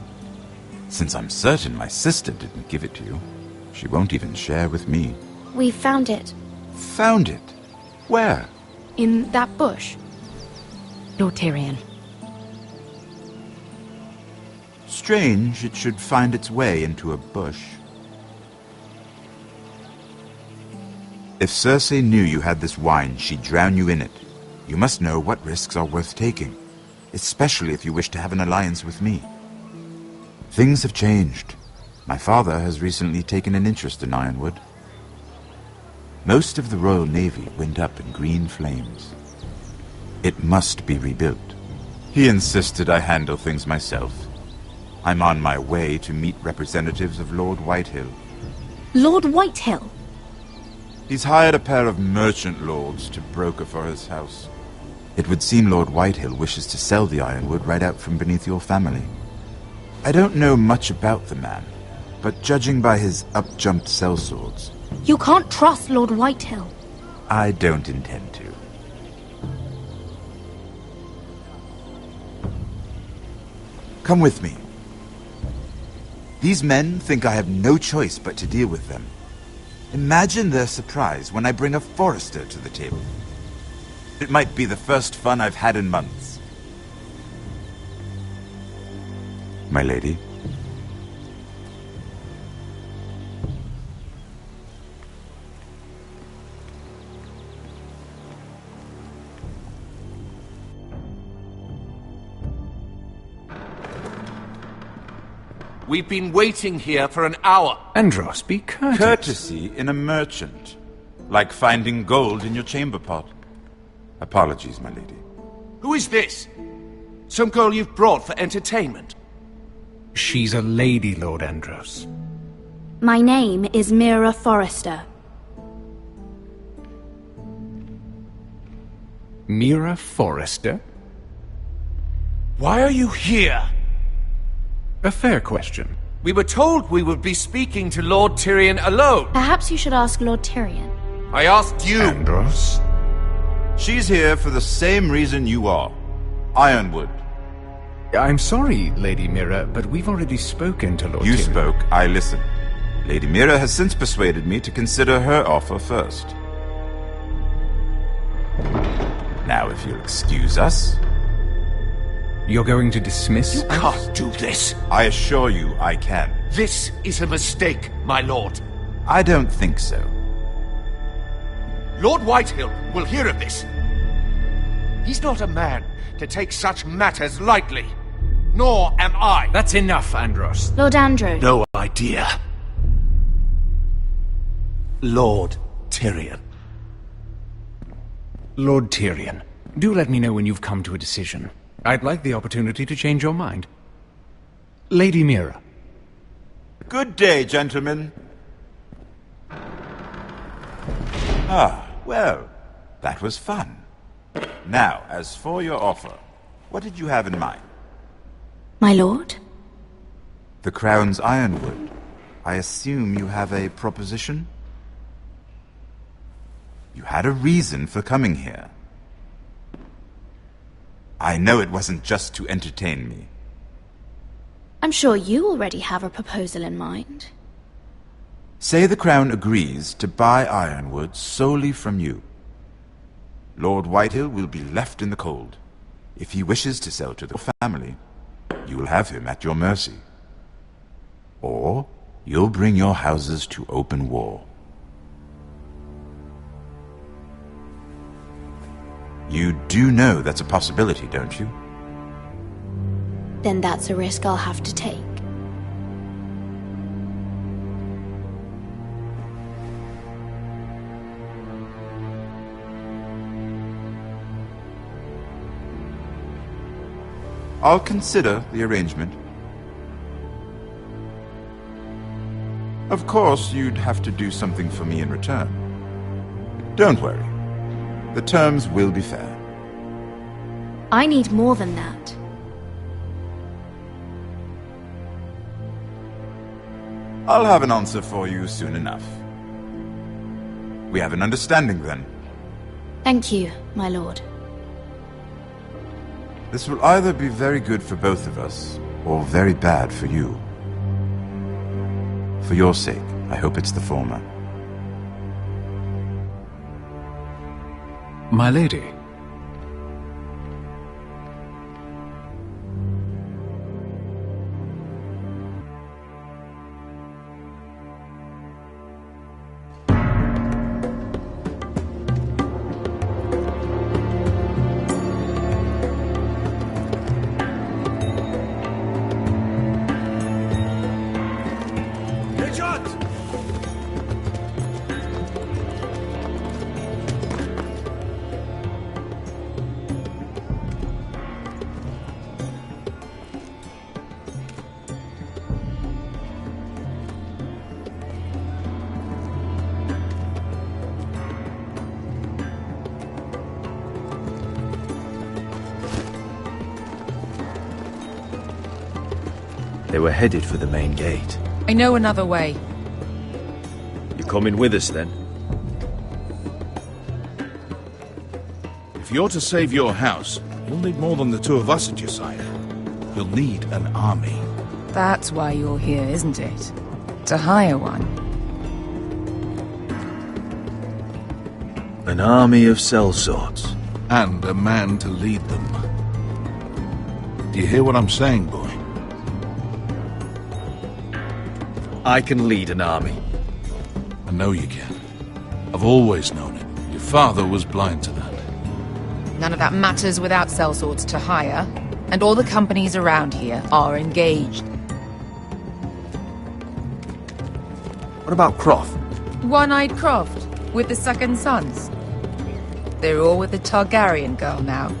T: Since I'm certain my sister didn't give it to you, she won't even share with me.
F: We found it.
T: Found it? Where?
U: In that bush. Lord Tyrion.
T: Strange it should find its way into a bush. If Cersei knew you had this wine, she'd drown you in it. You must know what risks are worth taking, especially if you wish to have an alliance with me. Things have changed. My father has recently taken an interest in Ironwood. Most of the Royal Navy went up in green flames. It must be rebuilt. He insisted I handle things myself. I'm on my way to meet representatives of Lord Whitehill.
F: Lord Whitehill?
T: He's hired a pair of merchant lords to broker for his house. It would seem Lord Whitehill wishes to sell the ironwood right out from beneath your family. I don't know much about the man, but judging by his up-jumped sellswords,
U: You can't trust Lord Whitehill.
T: I don't intend to. Come with me. These men think I have no choice but to deal with them. Imagine their surprise when I bring a Forrester to the table. It might be the first fun I've had in months. My lady.
L: We've been waiting here for an hour.
K: Andros, be courteous.
T: Courtesy in a merchant. Like finding gold in your chamber pot. Apologies, my lady.
L: Who is this? Some girl you've brought for entertainment?
K: She's a lady, Lord Andros.
U: My name is Mira Forrester.
K: Mira Forrester?
L: Why are you here?
K: A fair question.
L: We were told we would be speaking to Lord Tyrion alone.
U: Perhaps you should ask Lord Tyrion.
L: I asked you.
K: Andros?
T: She's here for the same reason you are. Ironwood.
K: I'm sorry, Lady Mira, but we've already spoken to Lord
T: You
K: Tyrion.
T: spoke, I listened. Lady Mira has since persuaded me to consider her offer first. Now, if you'll excuse us...
K: You're going to dismiss
L: You can't do this.
T: I assure you I can.
L: This is a mistake, my lord.
T: I don't think so.
L: Lord Whitehill will hear of this. He's not a man to take such matters lightly. Nor am I.
K: That's enough, Andros.
U: Lord Andrew.
L: No idea. Lord Tyrion.
K: Lord Tyrion, do let me know when you've come to a decision. I'd like the opportunity to change your mind. Lady Mira.
T: Good day, gentlemen. Ah, well, that was fun. Now, as for your offer, what did you have in mind?
U: My lord?
T: The Crown's ironwood. I assume you have a proposition? You had a reason for coming here. I know it wasn't just to entertain me.
U: I'm sure you already have a proposal in mind.
T: Say the Crown agrees to buy ironwood solely from you. Lord Whitehill will be left in the cold. If he wishes to sell to the family, you will have him at your mercy. Or you'll bring your houses to open war. You do know that's a possibility, don't you?
U: Then that's a risk I'll have to take.
T: I'll consider the arrangement. Of course, you'd have to do something for me in return. Don't worry. The terms will be fair.
U: I need more than that.
T: I'll have an answer for you soon enough. We have an understanding then.
U: Thank you, my lord.
T: This will either be very good for both of us, or very bad for you. For your sake, I hope it's the former.
K: My lady.
J: They were headed for the main gate.
A: I know another way.
J: You coming with us then?
C: If you're to save your house, you'll need more than the two of us at your side. You'll need an army.
A: That's why you're here, isn't it? To hire one.
J: An army of sellswords.
C: And a man to lead them. Do you hear what I'm saying, boy?
J: I can lead an army.
C: I know you can. I've always known it. Your father was blind to that.
A: None of that matters without sellswords to hire, and all the companies around here are engaged.
J: What about Croft?
A: One-Eyed Croft, with the second sons. They're all with the Targaryen girl now.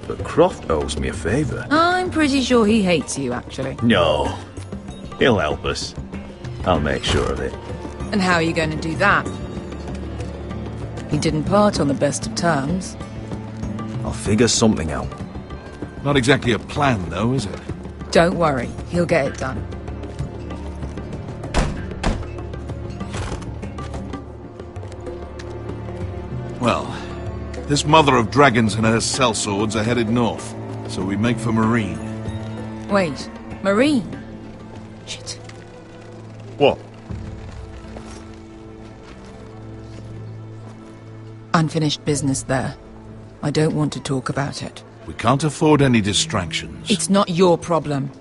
J: But Croft owes me a favour.
A: I'm pretty sure he hates you, actually.
J: No. He'll help us. I'll make sure of it.
A: And how are you going to do that? He didn't part on the best of terms.
J: I'll figure something out.
C: Not exactly a plan, though, is it?
A: Don't worry, he'll get it done.
C: Well, this mother of dragons and her sellswords are headed north, so we make for Marine.
A: Wait, Marine? Shit.
J: What?
A: Unfinished business there. I don't want to talk about it.
C: We can't afford any distractions.
A: It's not your problem.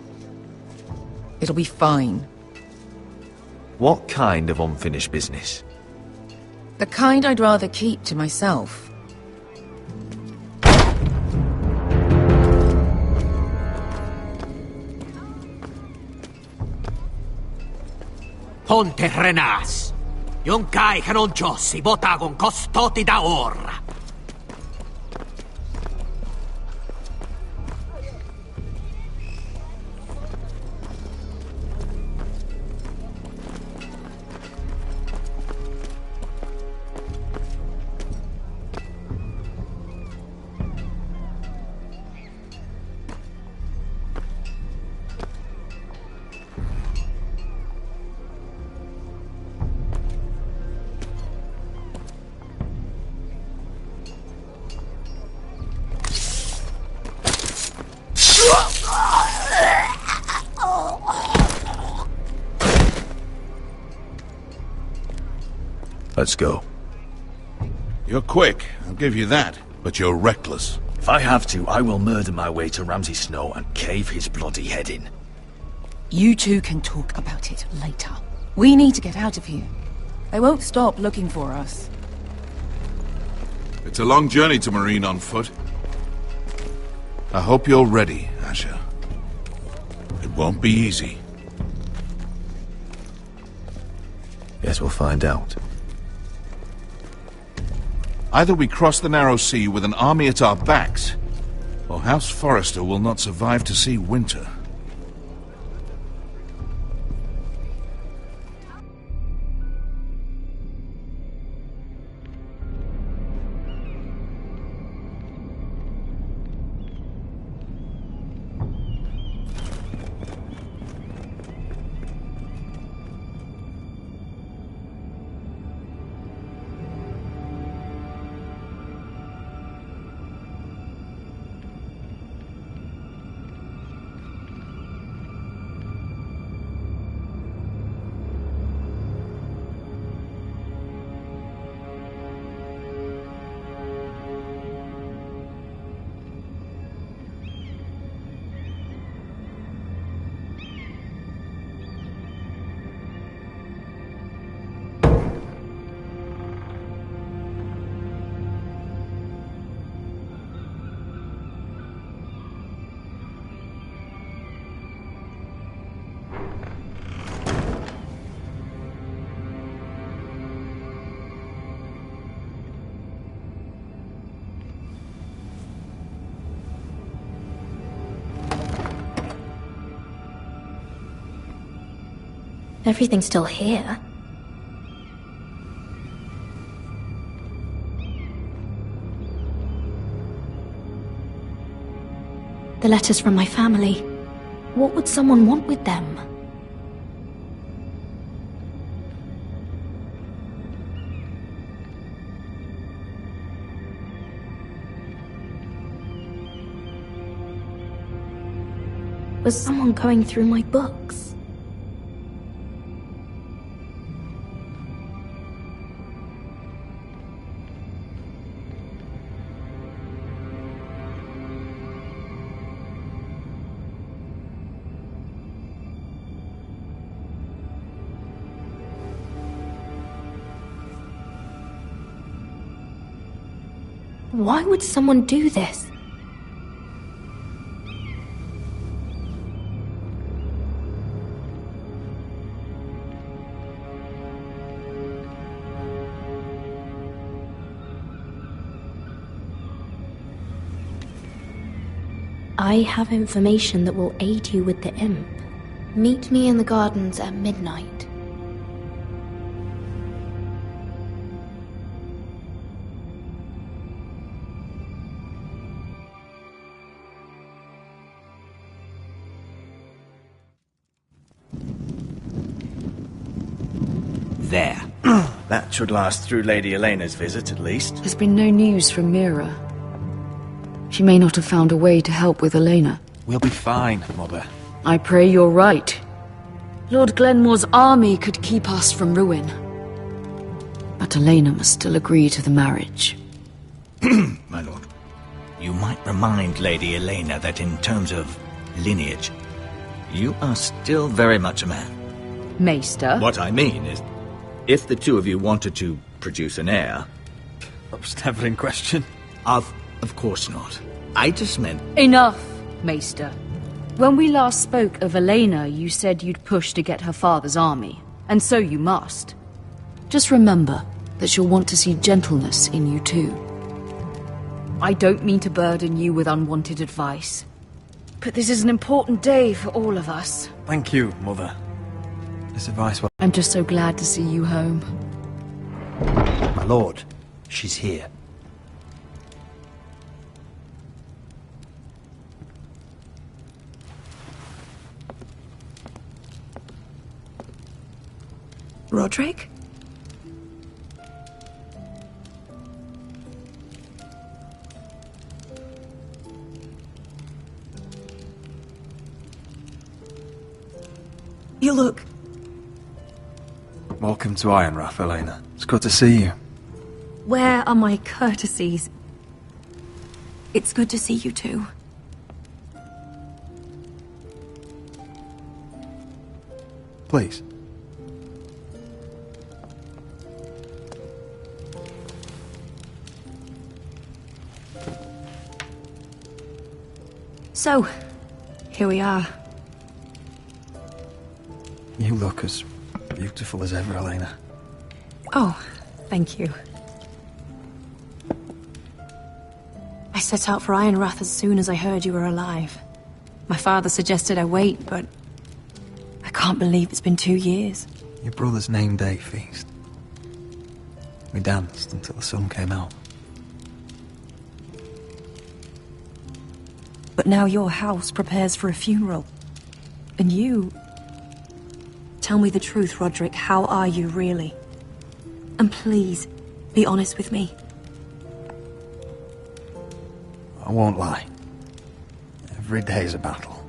A: It'll be fine.
J: What kind of unfinished business?
A: The kind I'd rather keep to myself.
V: Ponte Renas. Yung kai kanon Diyos, ibotagong kostoti da ora.
J: Let's go.
C: You're quick, I'll give you that, but you're reckless.
J: If I have to, I will murder my way to Ramsay Snow and cave his bloody head in.
A: You two can talk about it later. We need to get out of here. They won't stop looking for us.
C: It's a long journey to Marine on foot. I hope you're ready, Asher. It won't be easy.
J: Guess we'll find out.
C: Either we cross the narrow sea with an army at our backs, or House Forrester will not survive to see winter.
U: Everything's still here. The letters from my family.
G: What would someone want with them? Was someone going through my books? Why would someone do this? I have information that will aid you with the imp. Meet me in the gardens at midnight.
K: There. That should last through Lady Elena's visit, at least.
E: There's been no news from Mira. She may not have found a way to help with Elena.
K: We'll be fine, Mother.
E: I pray you're right. Lord Glenmore's army could keep us from ruin. But Elena must still agree to the marriage.
K: My lord. You might remind Lady Elena that in terms of lineage, you are still very much a man.
E: Maester?
K: What I mean is, if the two of you wanted to produce an heir... That was never in question. Of course not. I just meant...
E: Enough, Maester. When we last spoke of Elena, you said you'd push to get her father's army. And so you must. Just remember that she'll want to see gentleness in you too. I don't mean to burden you with unwanted advice. But this is an important day for all of us.
H: Thank you, Mother. This advice was...
E: I'm just so glad to see you home.
K: My lord, she's here.
A: Roderick? You look...
H: Welcome to Ironrath, Elena. It's good to see you.
A: Where are my courtesies? It's good to see you too.
H: Please.
A: So, here we are.
H: You look as beautiful as ever, Elena.
A: Oh, thank you. I set out for Ironrath as soon as I heard you were alive. My father suggested I wait, but I can't believe it's been 2 years.
H: Your brother's name day feast. We danced until the sun came out.
A: But now your house prepares for a funeral. And you... Tell me the truth, Roderick. How are you, really? And please, be honest with me.
H: I won't lie. Every day's a battle.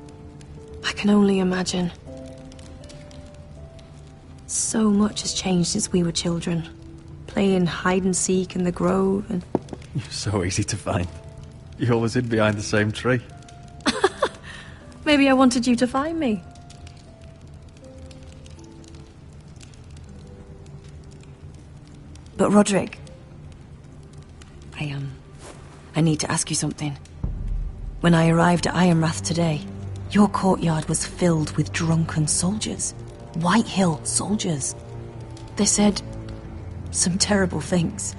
A: I can only imagine. So much has changed since we were children. Playing hide and seek in the grove and...
H: You're so easy to find. You always hid behind the same tree.
A: Maybe I wanted you to find me. But Roderick... I need to ask you something. When I arrived at Ironrath today, your courtyard was filled with drunken soldiers. Whitehill soldiers. They said some terrible things.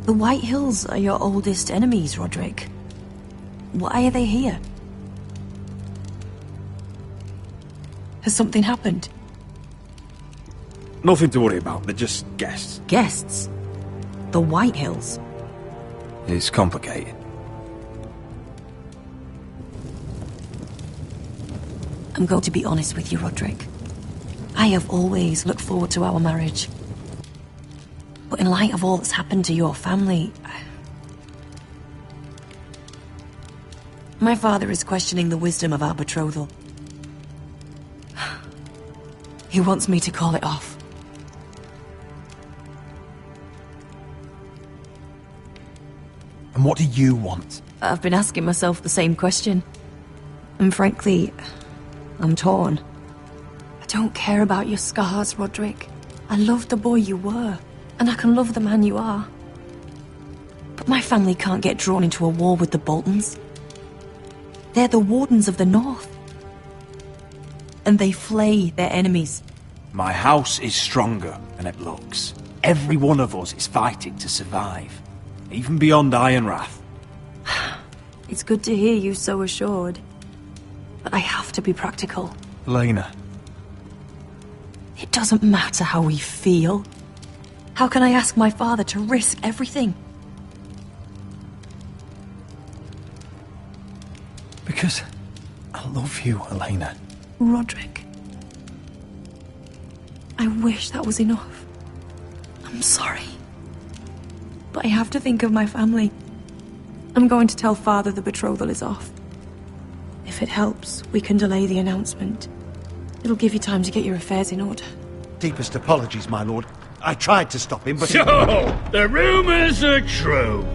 A: The Whitehills are your oldest enemies, Roderick. Why are they here? Has something happened?
H: Nothing to worry about, they're just guests.
A: Guests? The Whitehills?
H: It's complicated.
A: I'm going to be honest with you, Roderick. I have always looked forward to our marriage. But in light of all that's happened to your family... My father is questioning the wisdom of our betrothal. He wants me to call it off.
J: And what do you want?
A: I've been asking myself the same question. And frankly, I'm torn. I don't care about your scars, Roderick. I love the boy you were, and I can love the man you are. But my family can't get drawn into a war with the Boltons. They're the Wardens of the North. And they flay their enemies.
M: My house is stronger than it looks. Every one of us is fighting to survive. Even beyond Ironrath.
A: It's good to hear you so assured. But I have to be practical.
J: Elena.
A: It doesn't matter how we feel. How can I ask my father to risk everything?
J: Because I love you, Elena.
A: Roderick. I wish that was enough. I'm sorry. But I have to think of my family. I'm going to tell Father the betrothal is off. If it helps, we can delay the announcement. It'll give you time to get your affairs in order.
B: Deepest apologies, my lord. I tried to stop him, but...
I: So, the rumours are true.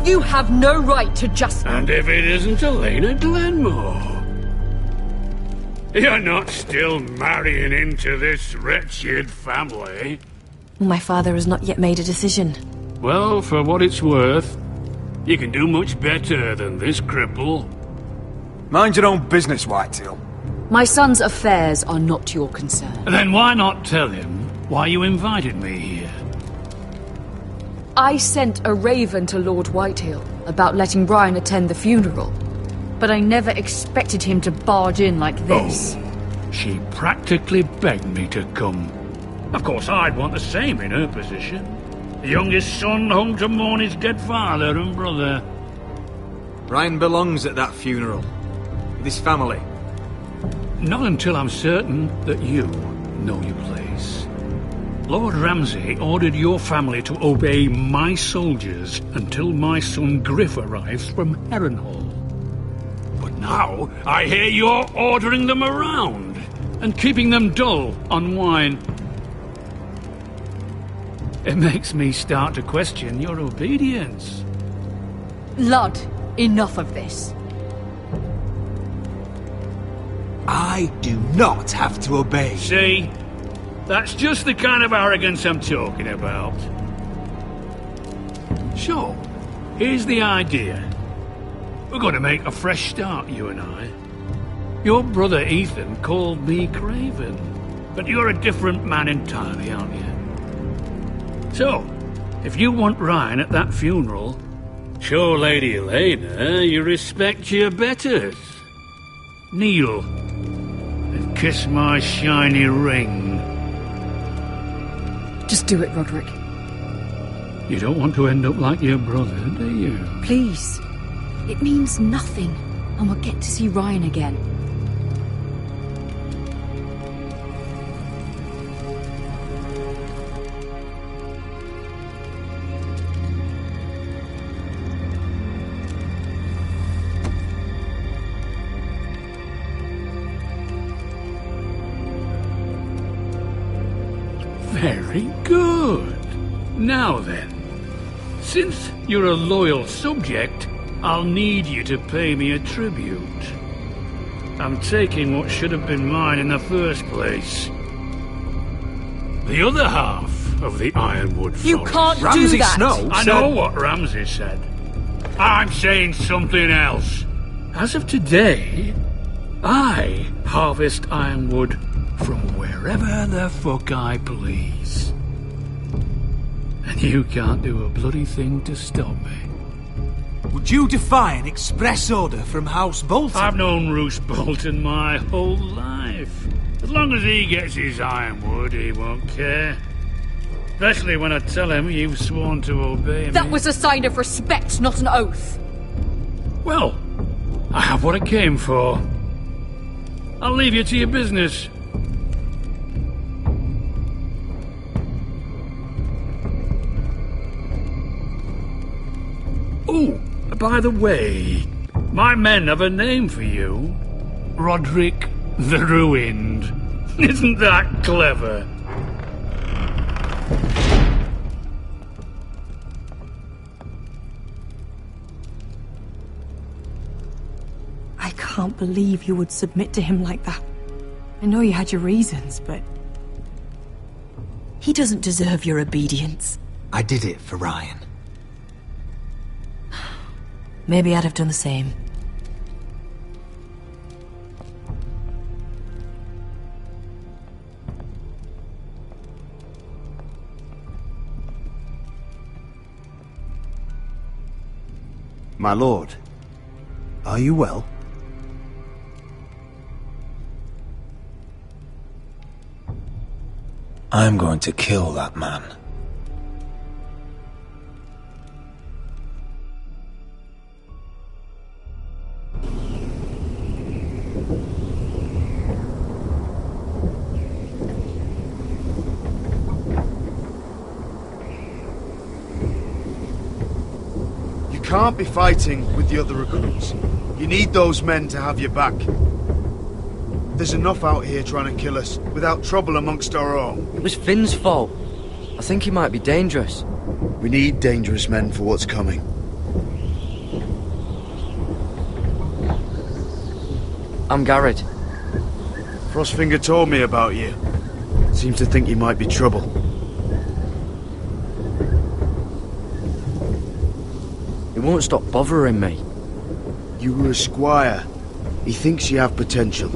E: You have no right to just...
I: And if it isn't Elena Glenmore? You're not still marrying into this wretched family?
A: My father has not yet made a decision.
I: Well, for what it's worth, you can do much better than this cripple.
M: Mind your own business, Whitetail.
E: My son's affairs are not your concern.
I: Then why not tell him why you invited me here?
E: I sent a raven to Lord Whitehill about letting Brian attend the funeral, but I never expected him to barge in like this.
I: Oh, she practically begged me to come. Of course, I'd want the same in her position. The youngest son home to mourn his dead father and brother.
H: Brian belongs at that funeral. With his family.
I: Not until I'm certain that you know your place. Lord Ramsay ordered your family to obey my soldiers until my son Griff arrives from Harrenhal. But now, I hear you're ordering them around and keeping them dull on wine. It makes me start to question your obedience.
E: Lud, enough of this.
M: I do not have to obey.
I: See? That's just the kind of arrogance I'm talking about. So, here's the idea. We're going to make a fresh start, you and I. Your brother Ethan called me Craven, but you're a different man entirely, aren't you? So, if you want Ryan at that funeral, show Lady Elena you respect your betters. Kneel and kiss my shiny ring.
E: Just do it, Roderick.
I: You don't want to end up like your brother, do you?
E: Please. It means nothing, and we'll get to see Ryan again.
I: Very good. Now then, since you're a loyal subject, I'll need you to pay me a tribute. I'm taking what should have been mine in the first place. The other half of the Ironwood Forest.
E: You can't do that!
I: Snow I know what Ramsay said. I'm saying something else. As of today, I harvest Ironwood from wherever the fuck I please. And you can't do a bloody thing to stop me.
M: Would you defy an express order from House Bolton?
I: I've known Roose Bolton my whole life. As long as he gets his Ironwood, he won't care. Especially when I tell him you've sworn to obey me.
E: That was a sign of respect, not an oath.
I: Well, I have what I came for. I'll leave you to your business. Oh, by the way, my men have a name for you. Roderick the Ruined. Isn't that clever?
A: I can't believe you would submit to him like that. I know you had your reasons, but... he doesn't deserve your obedience.
K: I did it for Ryan.
A: Maybe I'd have done the same.
M: My lord, are you well?
N: I'm going to kill that man.
L: You can't be fighting with the other recruits. You need those men to have your back. There's enough out here trying to kill us, without trouble amongst our own.
O: It was Finn's fault. I think he might be dangerous.
L: We need dangerous men for what's coming.
O: I'm Garrett.
L: Frostfinger told me about you. Seems to think you might be trouble.
O: He won't stop bothering me.
L: You were a squire. He thinks you have potential.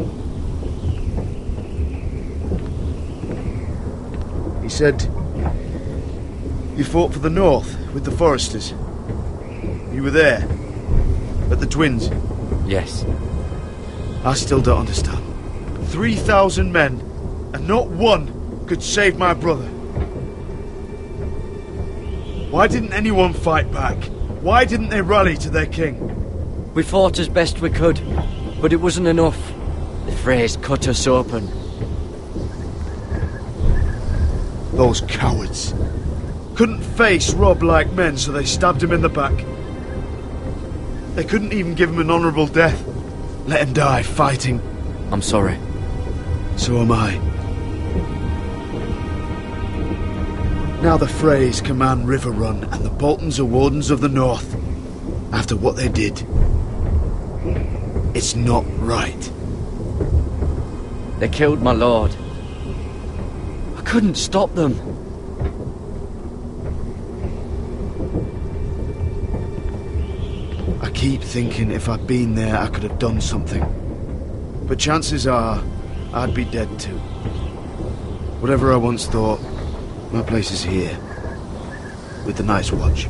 L: He said you fought for the North with the Foresters. You were there, at the Twins.
O: Yes.
L: I still don't understand. 3,000 men, and not one could save my brother. Why didn't anyone fight back? Why didn't they rally to their king?
O: We fought as best we could, but it wasn't enough. The Freys cut us open.
L: Those cowards. Couldn't face Robb like men, so they stabbed him in the back. They couldn't even give him an honourable death. Let him die fighting.
O: I'm sorry.
L: So am I. Now the Freys command Riverrun, and the Boltons are Wardens of the North. After what they did. It's not right.
O: They killed my lord. I couldn't stop them.
L: I keep thinking if I'd been there I could have done something. But chances are, I'd be dead too. Whatever I once thought, my place is here. With the Night's Watch.